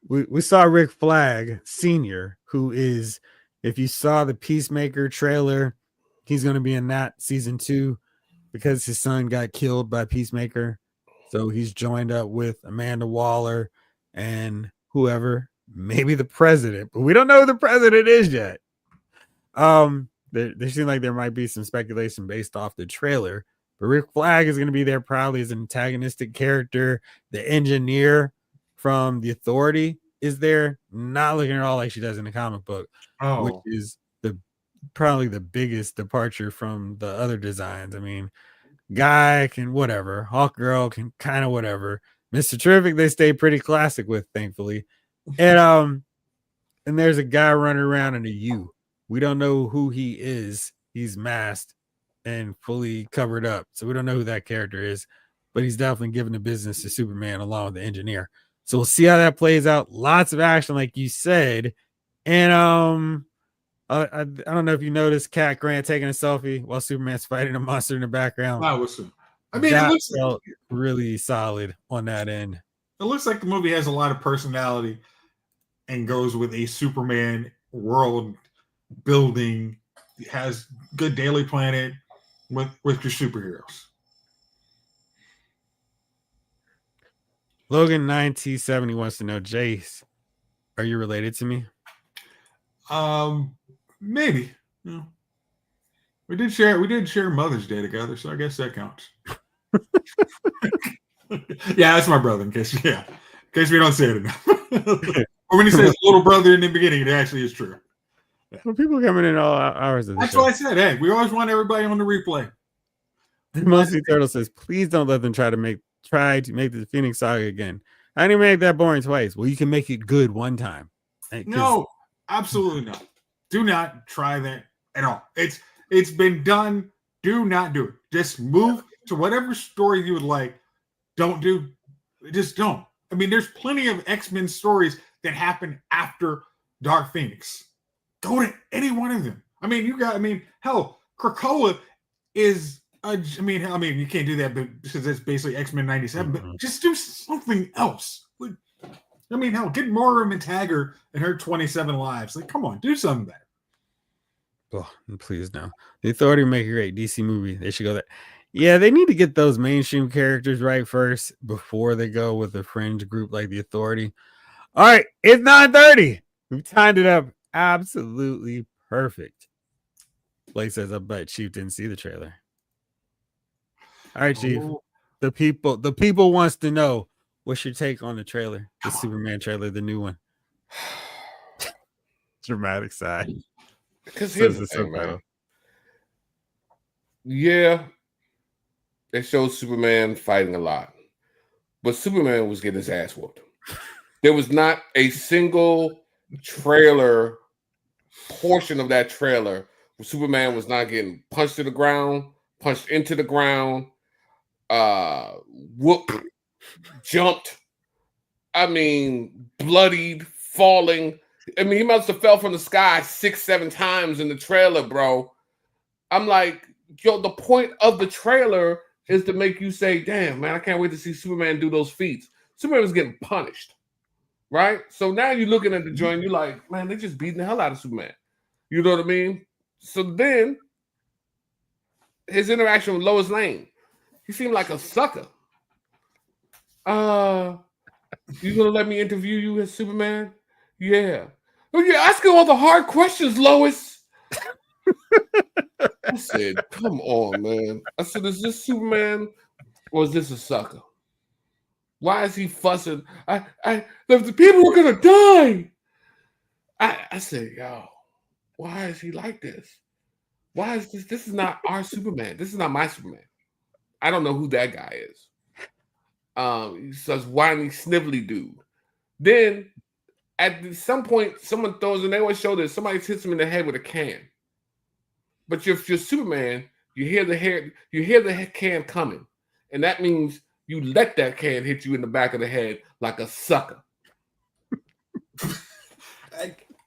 We saw Rick Flag Sr., who is, if you saw the Peacemaker trailer, he's going to be in that season 2 because his son got killed by Peacemaker. So he's joined up with Amanda Waller and whoever, maybe the president, but we don't know who the president is yet. There seems like there might be some speculation based off the trailer, but Rick Flag is going to be there probably as an antagonistic character. The engineer from the Authority is there, not looking at all like she does in the comic book, which is probably the biggest departure from the other designs. I mean, Guy can whatever, Hawk Girl can kind of whatever. Mr. Terrific, they stay pretty classic with, thankfully. And there's a guy running around in a U. We don't know who he is. He's masked and fully covered up, so we don't know who that character is, but he's definitely giving the business to Superman along with the engineer. So we'll see how that plays out. Lots of action, like you said. And I don't know if you noticed Cat Grant taking a selfie while Superman's fighting a monster in the background. Wow, I mean, that it looks felt really solid on that end. It looks like the movie has a lot of personality and goes with a Superman world building. It has good Daily Planet with your superheroes. Logan 9T70 wants to know, Jace, are you related to me? Maybe. Yeah. We did share Mother's Day together, so I guess that counts. Yeah, that's my brother. In case we don't say it enough. Or when he says little brother in the beginning, it actually is true. Yeah. Well, people coming in all hours of the That's show. why I said, hey, we always want everybody on the replay. Mostly Turtle says, please don't let them try to make the Phoenix Saga again. I didn't make that boring twice. Well, you can make it good one time. No, absolutely not. Do not try that at all. It's been done. Do not do it. Just move to whatever story you would like. Just don't. I mean, there's plenty of X-Men stories that happen after Dark Phoenix. Go to any one of them. I mean, hell, Krakoa is you can't do that because it's basically X-Men 97, but just do something else. Hell, get Moira McTaggart and her 27 lives. Like, come on, do something better. Oh, please no. The Authority make a great DC movie. They should go there. Yeah, they need to get those mainstream characters right first before they go with a fringe group like the Authority. All right, it's 9:30. We've timed it up absolutely perfect. Blake says, I bet Chief didn't see the trailer. All right, Chief. The people wants to know, what's your take on the trailer? The Superman trailer, the new one. Dramatic side. Because here's the thing, man. Yeah, they showed Superman fighting a lot, but Superman was getting his ass whooped. There was not a single portion of that trailer where Superman was not getting punched to the ground, punched into the ground, whooped, jumped. I mean, bloodied, falling. I mean, he must have fell from the sky 6-7 times in the trailer, bro. I'm like, yo, the point of the trailer is to make you say, damn, man, I can't wait to see Superman do those feats. Superman was getting punished, right? So now you're looking at the joint, you're like, man, they just beating the hell out of Superman. You know what I mean? So then his interaction with Lois Lane, he seemed like a sucker. You gonna let me interview you as Superman? Yeah. Well, you're asking all the hard questions, Lois. I said, come on, man. I said, is this Superman or is this a sucker? Why is he fussing? The people are gonna die. I said, yo, why is he like this? Why is this? This is not our Superman. This is not my Superman. I don't know who that guy is. He's such whiny, snivelly dude. Then at some point, someone throws, and they always show this, somebody hits him in the head with a can. But if you're Superman, you hear the can coming, and that means you let that can hit you in the back of the head like a sucker.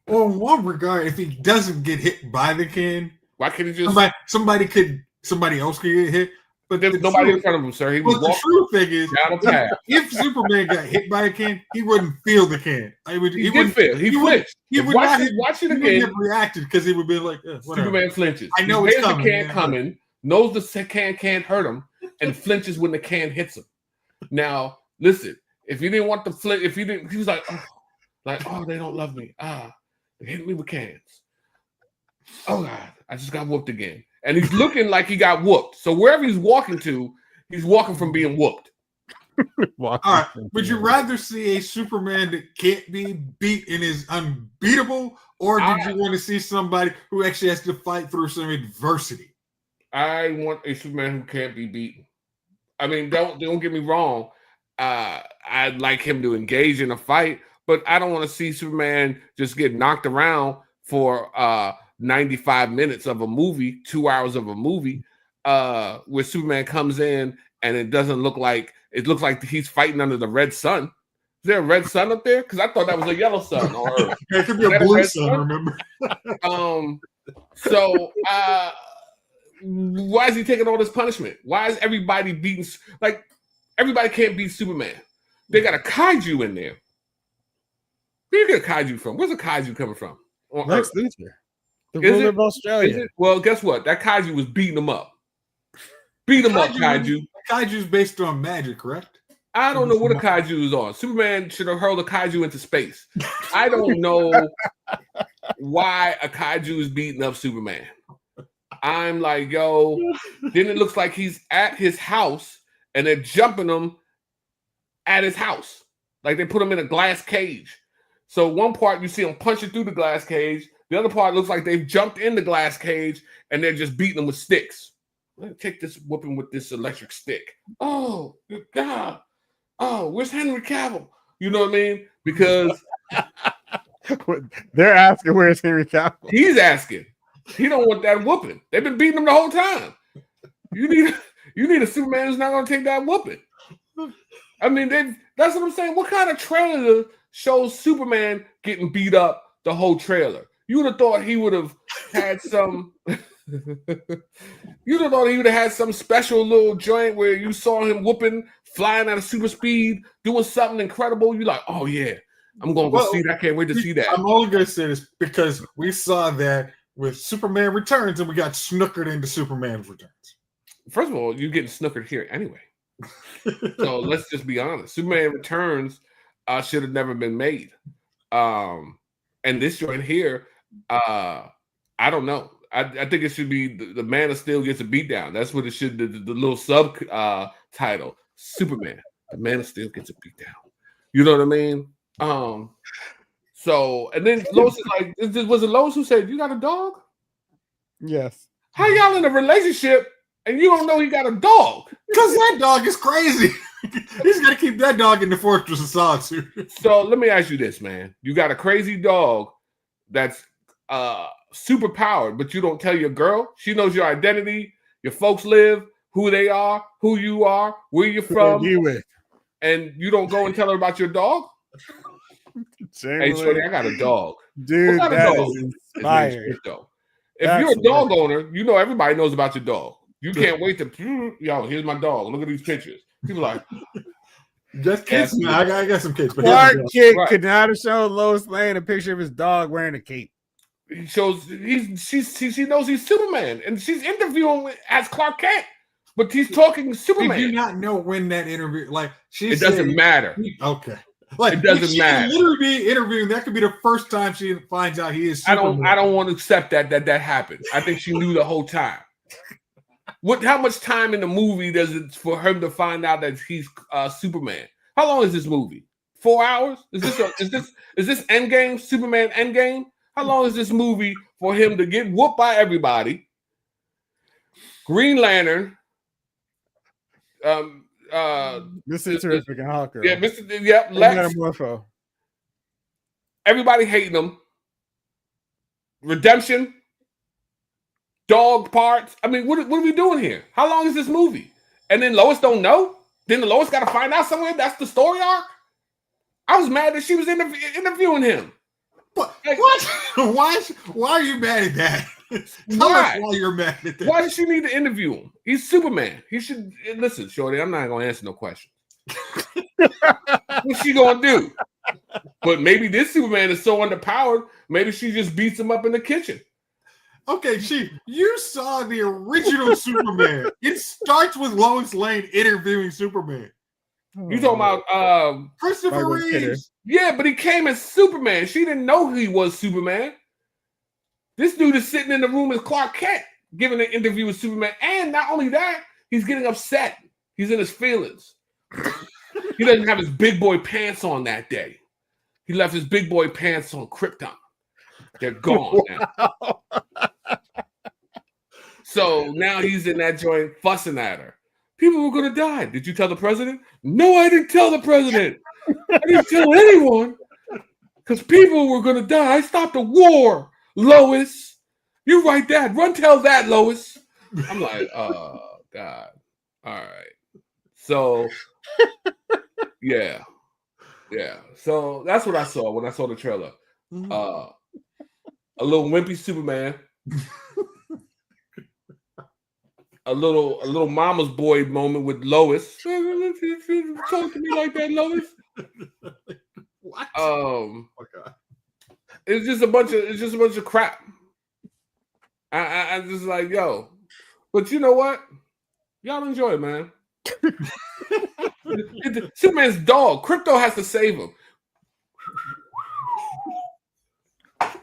Well, in one regard, if he doesn't get hit by the can, why can't he just somebody else could get hit? But there's nobody in front of him, sir. He was the true thing is, down a path. If Superman got hit by a can, he wouldn't feel the can. He did feel. He flinched. He would not watch it again. Have reacted because he would be like, Superman flinches. I know it's coming. The can coming. Knows the can can't hurt him, and flinches when the can hits him. Now, listen. If you didn't want the flinch, he was like, oh, they don't love me. They hit me with cans. Oh God, I just got whooped again. And he's looking like he got whooped. So wherever he's walking to, he's walking from being whooped. All right. Would you rather see a Superman that can't be beat and is unbeatable, or did you want to see somebody who actually has to fight through some adversity? I want a Superman who can't be beaten. I mean, don't get me wrong. I'd like him to engage in a fight, but I don't want to see Superman just get knocked around for 95 minutes of a movie, 2 hours of a movie, where Superman comes in and it looks like he's fighting under the red sun. Is there a red sun up there? Because I thought that was a yellow sun on Earth. It could be a blue sun, remember? So why is he taking all this punishment? Why is everybody beating? Like, everybody can't beat Superman. They got a kaiju in there. Where you get a kaiju from? Where's a kaiju coming from? Lex Luthor. The ruler of Australia. Well, guess what? That kaiju was beating him up. Beat him up, kaiju. Kaiju's based on magic, correct? I don't know what a kaiju is on. Superman should have hurled a kaiju into space. I don't know why a kaiju is beating up Superman. I'm like, yo, then it looks like he's at his house and they're jumping him at his house. Like they put him in a glass cage. So one part you see him punching through the glass cage. The other part looks like they've jumped in the glass cage and they're just beating him with sticks. Let me take this whooping with this electric stick. Oh, good God. Oh, where's Henry Cavill? You know what I mean? Because they're asking where's Henry Cavill. He's asking. He don't want that whooping. They've been beating him the whole time. You need a Superman who's not going to take that whooping. I mean, that's what I'm saying. What kind of trailer shows Superman getting beat up the whole trailer? You would have thought he would have had some. You'd have thought he would have had some special little joint where you saw him whooping, flying at a super speed, doing something incredible. You're like, oh yeah, I'm going to go see that. I can't wait to see that. I'm only going to say this because we saw that with Superman Returns and we got snookered into Superman Returns. First of all, you're getting snookered here anyway. So let's just be honest. Superman Returns should have never been made. And this joint here, I don't know. I think it should be the Man of Steel gets a beatdown. That's what it should. The little sub title, Superman, the Man of Steel gets a beatdown. You know what I mean? So and then Lois is like, was it Lois who said you got a dog? Yes. How y'all in a relationship and you don't know he got a dog? Because that dog is crazy. He's got to keep that dog in the Fortress of Solitude. So let me ask you this, man. You got a crazy dog that's super powered, but you don't tell your girl. She knows your identity. your folks live, who they are, who you are, where you're from, You with and you don't go and tell her about your dog? Hey, shorty, I got a dog. Dude, what kind that of dog? is His name's inspired. Crypto. If you're a dog owner, you know everybody knows about your dog. You can't wait to, yo, here's my dog. Look at these pictures. People like, just kids. I got some kids. But Clark Kent Right. could not have shown Lois Lane a picture of his dog wearing a cape. He shows she knows he's Superman, and she's interviewing as Clark Kent, but he's talking Superman. Did you not know when that interview? Like it doesn't matter. Okay, like it doesn't matter. Literally be interviewing. That could be the first time she finds out he is Superman. I don't want to accept that happened. I think she knew the whole time. How much time in the movie does it for him to find out that he's Superman? How long is this movie? 4 hours? Is this Endgame? Superman Endgame? How long is this movie for him to get whooped by everybody? Green Lantern, Mr. Terrific and Hawker. Yeah, Lex. Metamorpho. Everybody hating him. Redemption. Dog parts. I mean, what are we doing here? How long is this movie? And then Lois don't know? Then Lois got to find out somewhere? That's the story arc? I was mad that she was interviewing him. What? Why are you mad at that? Tell us why you're mad at that. Why does she need to interview him? He's Superman. He should listen, shorty. I'm not gonna answer no questions. What's she gonna do? But maybe this Superman is so underpowered. Maybe she just beats him up in the kitchen. Okay, Chief, you saw the original Superman. It starts with Lois Lane interviewing Superman. You talking about Christopher Reeves? Yeah, but he came as Superman. She didn't know he was Superman. This dude is sitting in the room as Clark Kent, giving an interview with Superman. And not only that, he's getting upset. He's in his feelings. He doesn't have his big boy pants on that day. He left his big boy pants on Krypton. They're gone now. So now he's in that joint fussing at her. People were going to die. Did you tell the president? No, I didn't tell the president. I didn't tell anyone because people were going to die. I stopped the war, Lois. You write that. Run tell that, Lois. I'm like, oh, God. All right. So, yeah. So that's what I saw when I saw the trailer. A little wimpy Superman. A little mama's boy moment with Lois. Talk to me like that, Lois. What? Oh God. It's just a bunch of crap. I just like, yo. But you know what? Y'all enjoy it, man. Superman's dog. Crypto has to save him.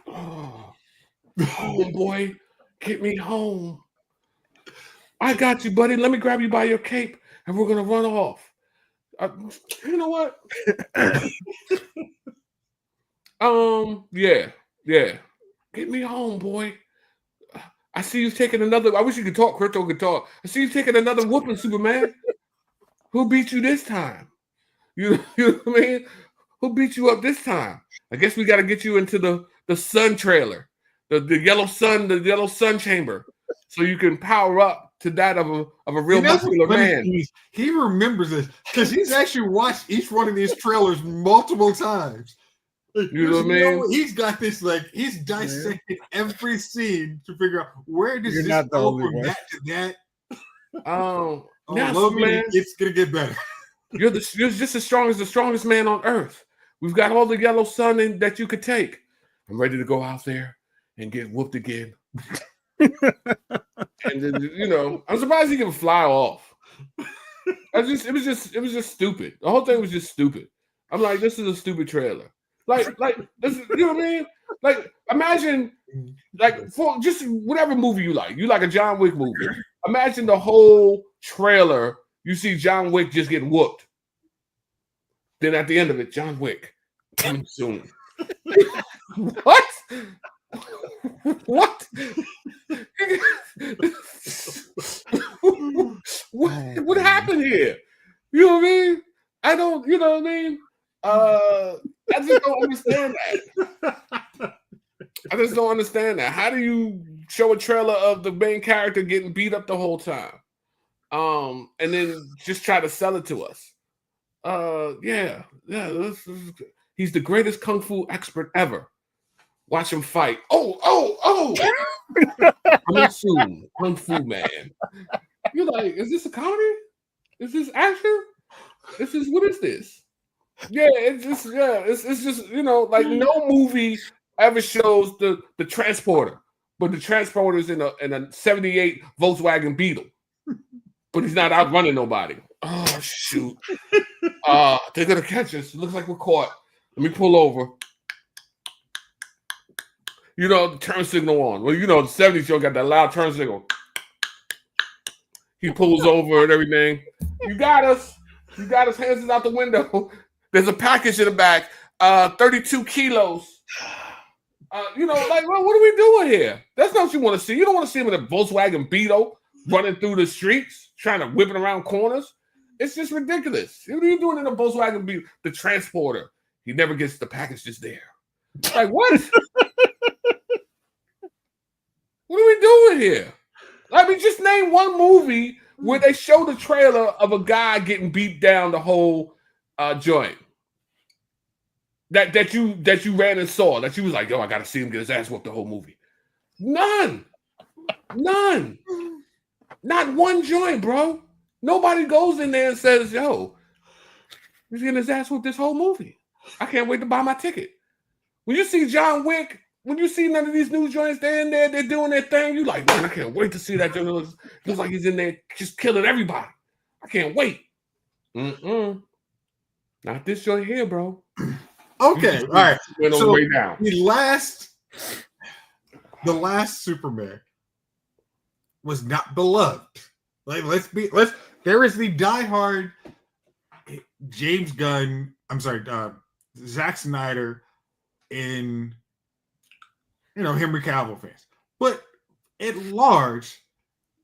Oh, boy, get me home. I got you, buddy. Let me grab you by your cape, and we're gonna run off. You know what? Yeah. Get me home, boy. I see you taking another. I wish you could talk. Crypto could talk. I see you taking another whooping, Superman. Who beat you this time? You know what I mean? Who beat you up this time? I guess we got to get you into the sun trailer, the yellow sun chamber, so you can power up to that of a real muscular man. He remembers this because he's actually watched each one of these trailers multiple times. You know what I mean? He's got this, like, he's dissected every scene to figure out where does You're this not the go only from one. that to that. Now, Logan, it's gonna get better. You're just as strong as the strongest man on earth. We've got all the yellow sun that you could take. I'm ready to go out there and get whooped again. And then, I'm surprised he can fly off. It was just stupid. The whole thing was just stupid. I'm like, this is a stupid trailer. Like this, you know what I mean? Like, imagine, like, for just whatever movie you like a John Wick movie. Imagine the whole trailer. You see John Wick just getting whooped. Then at the end of it, John Wick coming soon. What? What? What happened here? You know what I mean? I don't, you know what I mean? I just don't understand that. I just don't understand that. How do you show a trailer of the main character getting beat up the whole time, and then just try to sell it to us. Yeah. He's the greatest kung fu expert ever. Watch him fight. Oh! Coming soon, Kung Fu Man. You're like, is this a comedy? Is this action? What is this? Yeah, it's just like no movie ever shows the transporter, but the transporter's in a 78 Volkswagen Beetle, but he's not outrunning nobody. Oh shoot! They're gonna catch us. It looks like we're caught. Let me pull over. The turn signal on. Well, the 70s show got that loud turn signal. He pulls over and everything. You got us. Hands is out the window. There's a package in the back. 32 kilos. Like, what are we doing here? That's not what you want to see. You don't want to see him in a Volkswagen Beetle running through the streets, trying to whip it around corners. It's just ridiculous. What are you doing in a Volkswagen Beetle? The transporter. He never gets the package just there. Like, what? What are we doing here? I mean, just name one movie where they show the trailer of a guy getting beat down the whole joint. That you ran and saw. That you was like, yo, I gotta see him get his ass whooped the whole movie. None. Not one joint, bro. Nobody goes in there and says, yo, he's getting his ass whooped this whole movie. I can't wait to buy my ticket. When you see John Wick, when you see none of these new joints, they're in there, they're doing their thing. You like, man, I can't wait to see that joint. Looks like he's in there just killing everybody. I can't wait. Not this joint here, bro. Okay, all right. So way down. The last Superman was not beloved. Like, there is the diehard James Gunn. I'm sorry, Zack Snyder and Henry Cavill fans, but at large,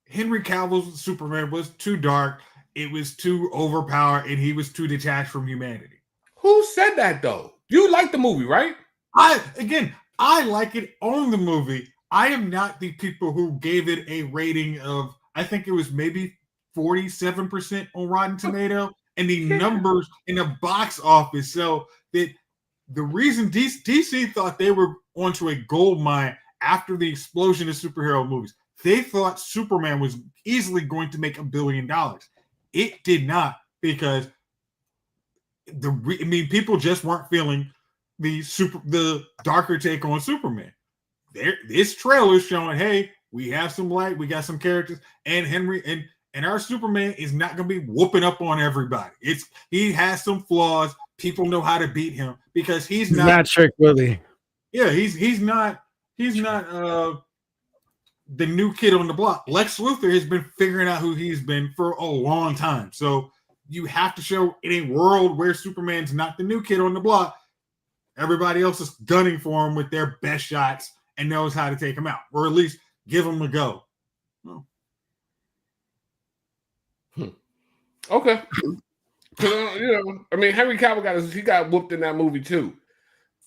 Henry Cavill's Superman was too dark. It was too overpowered, and he was too detached from humanity. Who said that though? You like the movie, right? I like it on the movie. I am not the people who gave it a rating of, I think it was maybe 47% on Rotten Tomato, and the numbers in the box office. So that the reason DC thought they were onto a gold mine after the explosion of superhero movies, they thought Superman was easily going to make $1 billion. It did not, because people just weren't feeling the darker take on Superman. This trailer showing, hey, we have some light, we got some characters, and Henry and our Superman is not going to be whooping up on everybody. He has some flaws. People know how to beat him because he's not Trick Willie. Yeah, he's not the new kid on the block. Lex Luthor has been figuring out who he's been for a long time. So you have to show, in a world where Superman's not the new kid on the block, everybody else is gunning for him with their best shots and knows how to take him out, or at least give him a go. Okay. I mean, Henry Cavill got whooped in that movie too.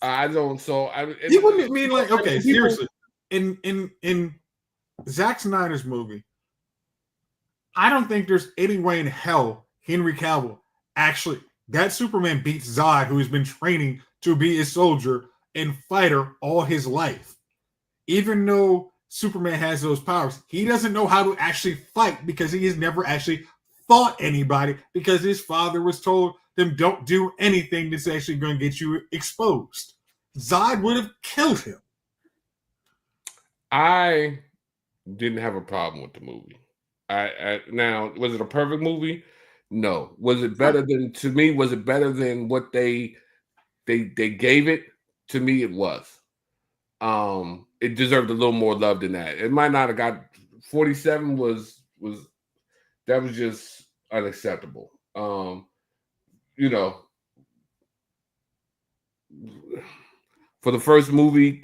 You wouldn't mean like, okay, seriously. In Zack Snyder's movie, I don't think there's any way in hell Henry Cavill that Superman beats Zod, who has been training to be a soldier and fighter all his life. Even though Superman has those powers, he doesn't know how to actually fight because he has never actually fought anybody, because his father was told them, don't do anything that's actually going to get you exposed. Zod would have killed him. I didn't have a problem with the movie. Now, was it a perfect movie? No. Was it better than, to me, was it better than what they gave it? To me, it was. It deserved a little more love than that. It might not have got 47 was that was just unacceptable. For the first movie,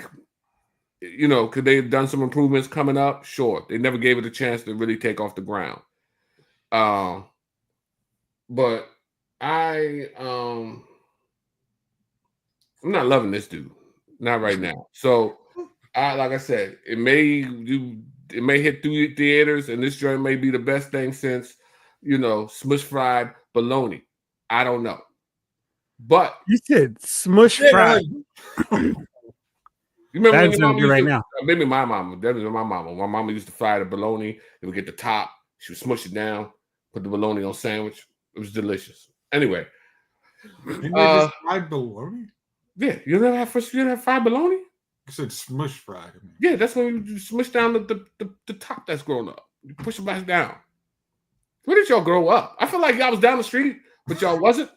could they have done some improvements coming up? Sure. They never gave it a chance to really take off the ground. But I'm not loving this dude. Not right now. So Like I said, it may hit through theaters, and this joint may be the best thing since, smush fried bologna. I don't know, but You said smush Yeah, fried. you remember when That's your mom used right to? now. Maybe my mama. That was my mama. My mama used to fry the bologna. It would get the top. She would smush it down, put the bologna on sandwich. It was delicious. Anyway, Didn't they just fried bologna? yeah, you never have fried bologna? You said smush fried. I mean. Yeah, that's when you smush down the top that's grown up. You push it back down. Where did y'all grow up? I feel like y'all was down the street, but y'all wasn't.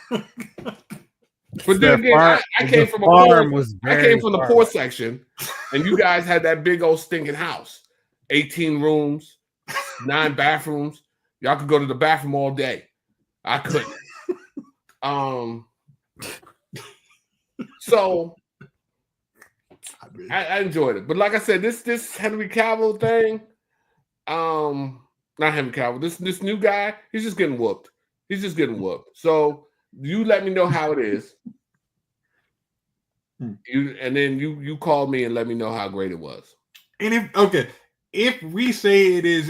But then again, I came from the poor section, and you guys had that big old stinking house, 18 rooms, 9 bathrooms. Y'all could go to the bathroom all day. I couldn't. So I enjoyed it, but like I said, this Henry Cavill thing, not Henry Cavill. This new guy, he's just getting whooped. So you let me know how it is. You call me and let me know how great it was. And if we say it is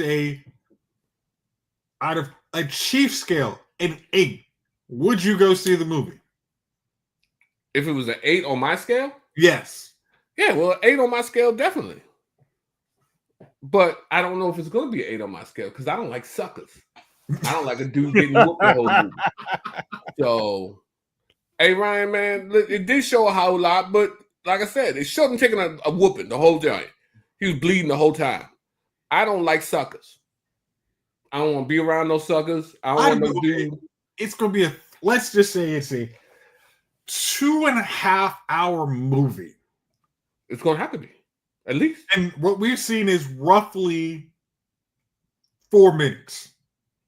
out of a Chief scale, an 8, would you go see the movie? If it was an 8 on my scale? Yes. Yeah, well, 8 on my scale, definitely. But I don't know if it's going to be an 8 on my scale because I don't like suckers. I don't like a dude getting whooped the whole movie. So, hey, Ryan, man, it did show a whole lot, but like I said, it showed him taking a whooping the whole time. He was bleeding the whole time. I don't like suckers. I don't want to be around no suckers. I don't want no dude. It's going to be let's just say it's a 2.5 hour movie. It's going to have to be, at least. And what we've seen is roughly 4 minutes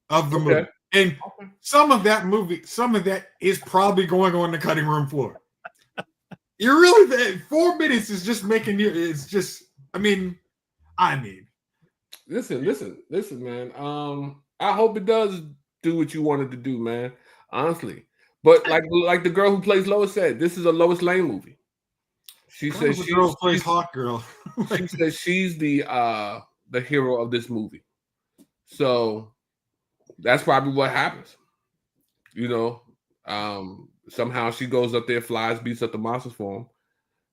of the movie. And some of that is probably going on the cutting room floor. You're really 4 minutes is just making you. It's just. I mean. Listen, man. I hope it does do what you wanted to do, man. Honestly, but like the girl who plays Lois said, this is a Lois Lane movie. She says the girl plays Hawk Girl. She says she's the hero of this movie. So that's probably what happens. Somehow she goes up there, flies, beats up the monsters for him,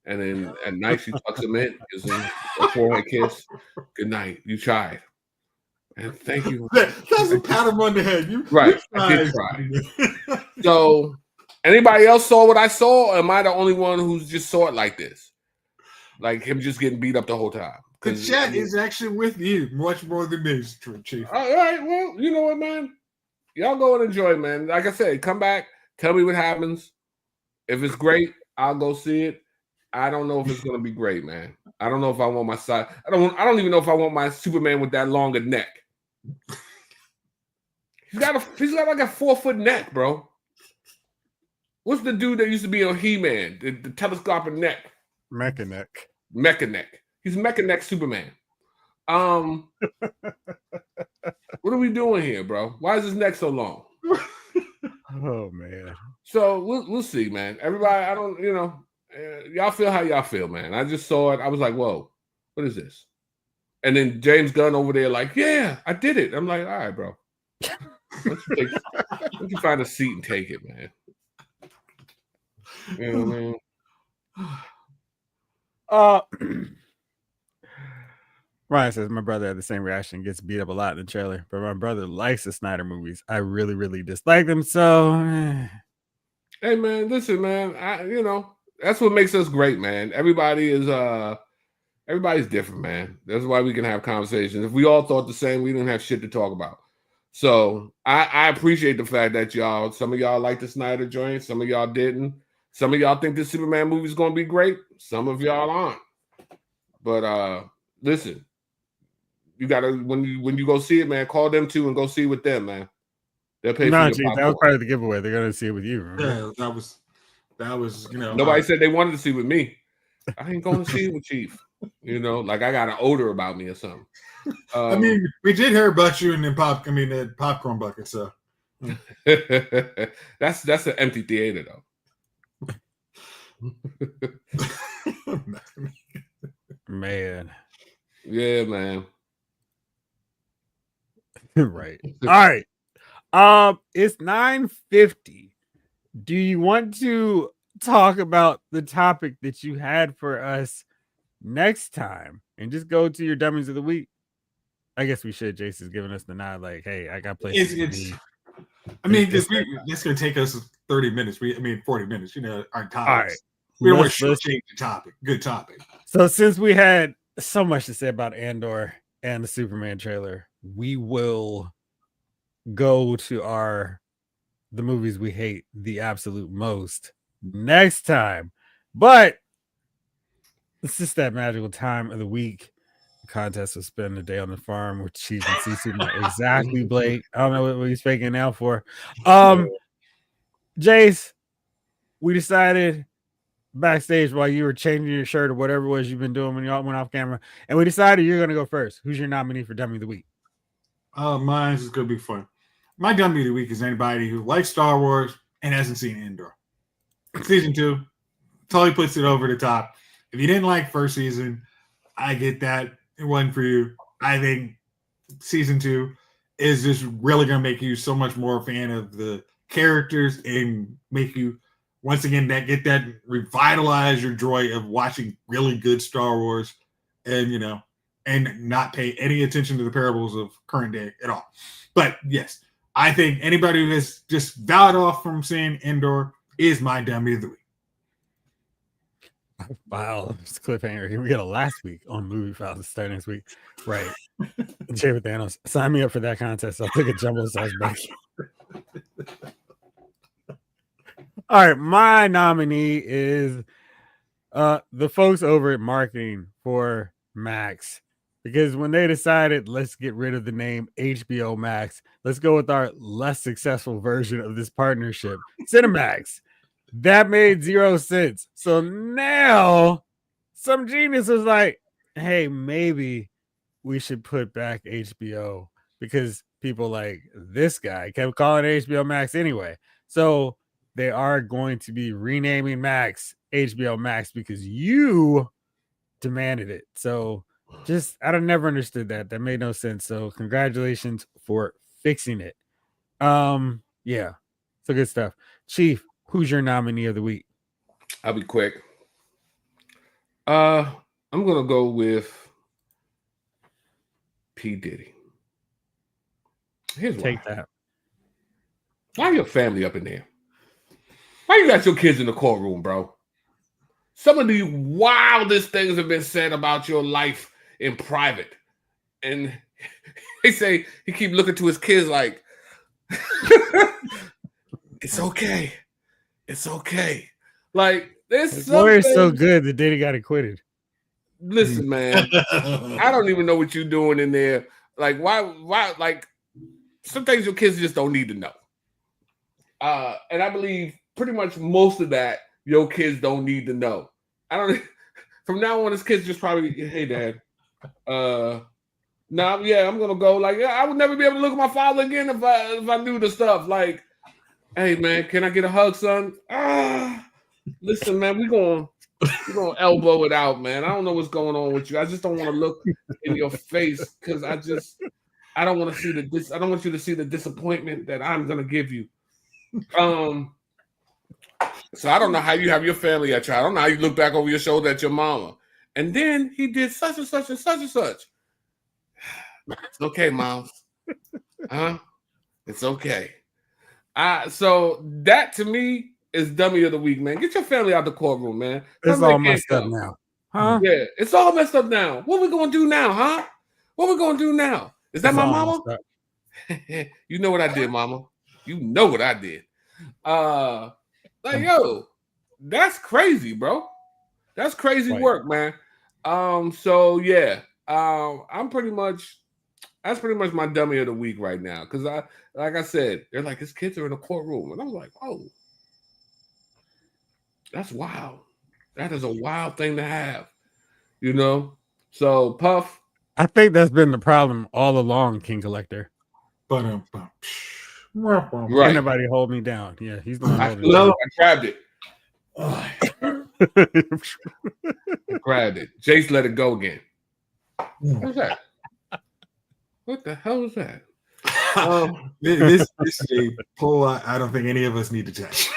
and then at night she tucks him in, gives him a forehead kiss. Good night. You tried. And thank you. That's a pat him on the head. I did try. So, anybody else saw what I saw? Or am I the only one who's just saw it like this? Like him just getting beat up the whole time? The chat is actually with you much more than me, Chief. All right. Well, you know what, man? Y'all go and enjoy, man. Like I said, come back. Tell me what happens. If it's great, I'll go see it. I don't know if it's gonna be great, man. I don't know if I want my side. I don't even know if I want my Superman with that longer neck. He's got like a 4-foot neck, bro. What's the dude that used to be on He-Man? The telescopic neck. Mecha neck. He's Mecha neck Superman. What are we doing here, bro? Why is his neck so long? Oh man. So we'll see, man. Everybody, y'all feel how y'all feel, man. I just saw it. I was like, whoa, what is this? And then James Gunn over there, like, yeah, I did it. I'm like, all right, bro. Why don't you find a seat and take it, man? You know what I mean? Ryan says my brother had the same reaction, gets beat up a lot in the trailer, but my brother likes the Snyder movies. I really, really dislike them. So, hey man, listen, man. That's what makes us great, man. Everybody's different, man. That's why we can have conversations. If we all thought the same, we didn't have shit to talk about. So I appreciate the fact that some of y'all like the Snyder joint, some of y'all didn't. Some of y'all think the Superman movie is going to be great. Some of y'all aren't. But listen, you gotta when you go see it, man, call them too and go see it with them, man. They'll pay for your popcorn. That was part of the giveaway. They're gonna see it with you. Remember? Yeah, that was Nobody said they wanted to see it with me. I ain't going to see it with Chief. Like I got an odor about me or something. I mean, we did hear about you in the popcorn bucket. So that's an empty theater though. Man. Yeah, man. Right. All right. It's 9:50. Do you want to talk about the topic that you had for us next time and just go to your dummies of the week? I guess we should. Jace is giving us the nod, like, hey, I got places to be. I mean, because that's going to take us 30 minutes. 40 minutes, our topics. All right. We don't want to shortchange the topic. Good topic. So since we had so much to say about Andor and the Superman trailer, we will go to the movies we hate the absolute most next time. But it's just that magical time of the week. The contest will spend a day on the farm with Chief and Cece. Not exactly Blake. I don't know what he's faking now for. Jace, we decided backstage while you were changing your shirt or whatever it was you've been doing when you all went off camera, and we decided you're going to go first. Who's your nominee for Dummy of the Week? Mine is going to be fun. My Dummy of the Week is anybody who likes Star Wars and hasn't seen Andor. Season 2 totally puts it over the top. If you didn't like first season, I get that. It wasn't for you. I think season 2 is just really going to make you so much more a fan of the characters and make you, once again, revitalize your joy of watching really good Star Wars and, and not pay any attention to the parables of current day at all. But yes, I think anybody who has just vowed off from seeing Andor is my Dummy of the Week. Wow, it's a cliffhanger. Here we go last week on Movie Files to start next week. Right. Share with Thanos. Sign me up for that contest. I'll take a jumbo size back. All right, my nominee is the folks over at marketing for Max. Because when they decided, let's get rid of the name HBO Max, let's go with our less successful version of this partnership, Cinemax. That made 0 sense. So now some genius was like, hey, maybe we should put back HBO because people like this guy kept calling it HBO Max anyway. So they are going to be renaming Max HBO Max because you demanded it. So I don't never understood that. That made no sense. So congratulations for fixing it. Yeah. So good stuff. Chief, who's your nominee of the week? I'll be quick. I'm gonna go with P. Diddy. Here's why. Take that. Why your family up in there? Why you got your kids in the courtroom, bro? Some of the wildest things have been said about your life in private. And they say he keep looking to his kids like, it's okay. It's okay. Like, this lawyer's so good that Diddy got acquitted. Listen, man, I don't even know what you're doing in there. Like, why, like, some things your kids just don't need to know. And I believe pretty much most of that your kids don't need to know. From now on, his kids just probably, hey, Dad, I'm gonna go. Like, I would never be able to look at my father again if I knew the stuff. Like, hey, man, can I get a hug, son? Listen, man, we're gonna elbow it out, man. I don't know what's going on with you. I just don't want to look in your face because I don't want to see I don't want you to see the disappointment that I'm gonna give you. So I don't know how you have your family at you. I don't know how you look back over your shoulder at your mama. And then he did such and such and such and such. It's okay, Miles. It's okay. So that to me is Dummy of the Week, man. Get your family out the courtroom, man. It's all messed up now. Huh? Yeah, it's all messed up now. What we gonna do now, huh? What we gonna do now? Is that my mama? You know what I did, mama. You know what I did. Like, yo, that's crazy, bro. That's crazy work, man. So yeah, that's pretty much my Dummy of the Week right now. Cause like I said, they're like, his kids are in the courtroom. And I was like, oh, that's wild. That is a wild thing to have, So Puff. I think that's been the problem all along, King Collector. Right. Ain't nobody hold me down. Yeah, he's the one holding me down. I grabbed it. Grabbed it. Jace let it go again. What was that? What the hell was that? This is a poll I don't think any of us need to touch.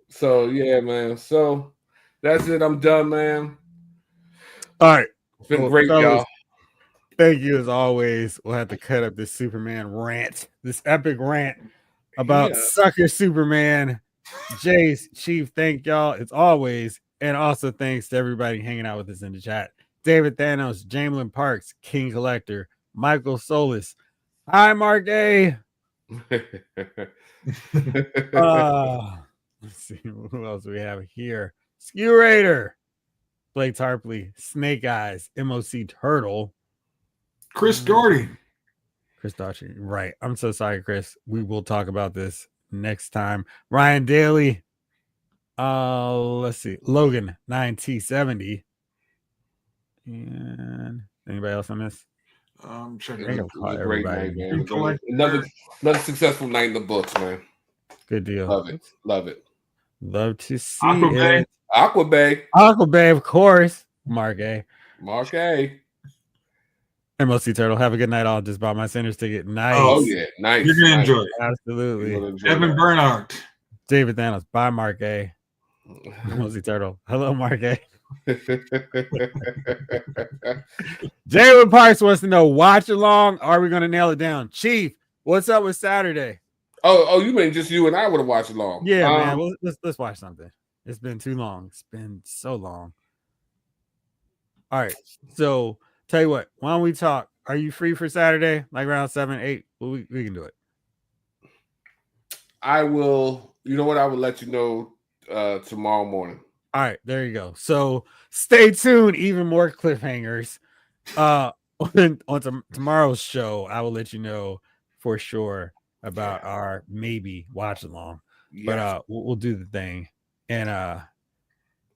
So yeah, man. So that's it. I'm done, man. All right. It's been Well, great, fellas, y'all. thank you as always. We'll have to cut up this Superman rant, this epic rant about sucker Superman. Jace, Chief, thank y'all as always. And also thanks to everybody hanging out with us in the chat. David Thanos, Jamelin Parks, King Collector, Michael Solis. Hi, Mark A. Let's see who else we have here. Skew Raider, Blake Tarpley, Snake Eyes, MOC Turtle, Chris Doherty. Chris Daughtry. Right. I'm so sorry, Chris. We will talk about this next time. Ryan Daly. Let's see. Logan 9T70. And anybody else on this? Checking It was a great night, man. Another successful night in the books, man. Good deal. Love it. Love it. Love to see Aquabae. it. Aquabae, of course. Mark A. MOC Turtle. Have a good night. I'll just buy my Sinners ticket. Nice. Oh yeah, nice. You're gonna enjoy it. Absolutely. Evan Bernhardt. David Thanos. Bye, Mark A. MOC Turtle. Hello, Mark A. Jalen Parks wants to know, watch along. Are we going to nail it down? Chief, what's up with Saturday? Oh, you mean just you and I would have watched along? Yeah, man. Well, let's watch something. It's been too long. It's been so long. All right. So tell you what, why don't we talk? Are you free for Saturday? Like around 7, 8? Well, we can do it. I will. You know what? I will let you know tomorrow morning. All right, there you go. So stay tuned. Even more cliffhangers. On tomorrow's show, I will let you know for sure about our maybe watch along. Yes. But we'll do the thing and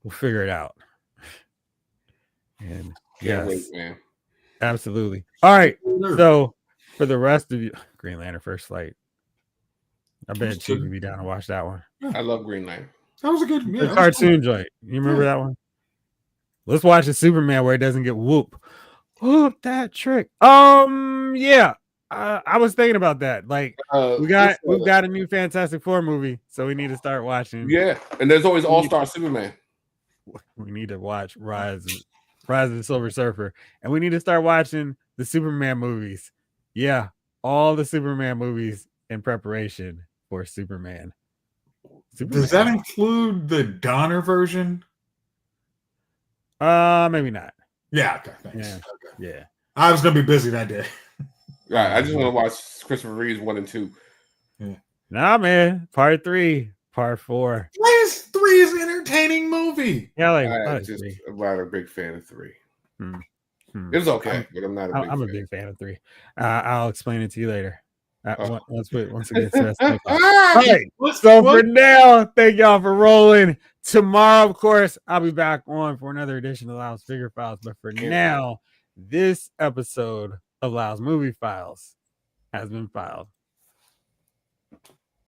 we'll figure it out. And Can't wait, man. Absolutely. All right. So for the rest of you, Green Lantern First Flight. I bet Chief would be down to watch that one. I love Green Lantern. That was a good cartoon joint. You remember that one? Let's watch a Superman where it doesn't get whoop that trick. Yeah. I was thinking about that. Like we've got a new Fantastic Four movie, so we need to start watching. Yeah, and there's always All-Star Superman. We need to watch Rise of the Silver Surfer, and we need to start watching the Superman movies. Yeah, all the Superman movies in preparation for Superman. Does that include the Donner version? Maybe not. Yeah, okay, thanks. Yeah. Okay. Yeah. I was gonna be busy that day. Right. I just want to watch Christopher Reeves 1 and 2. Yeah. Nah, man. Part 3, part 4. Three is an entertaining movie. Yeah, I'm not a big fan of 3. It was okay, but I'm not a big fan. I'm a big fan of 3. I'll explain it to you later. Once it gets to that. All right. So for now, thank y'all for rolling. Tomorrow, of course, I'll be back on for another edition of Lyle's Figure Files. But for now, this episode of Lyle's Movie Files has been filed.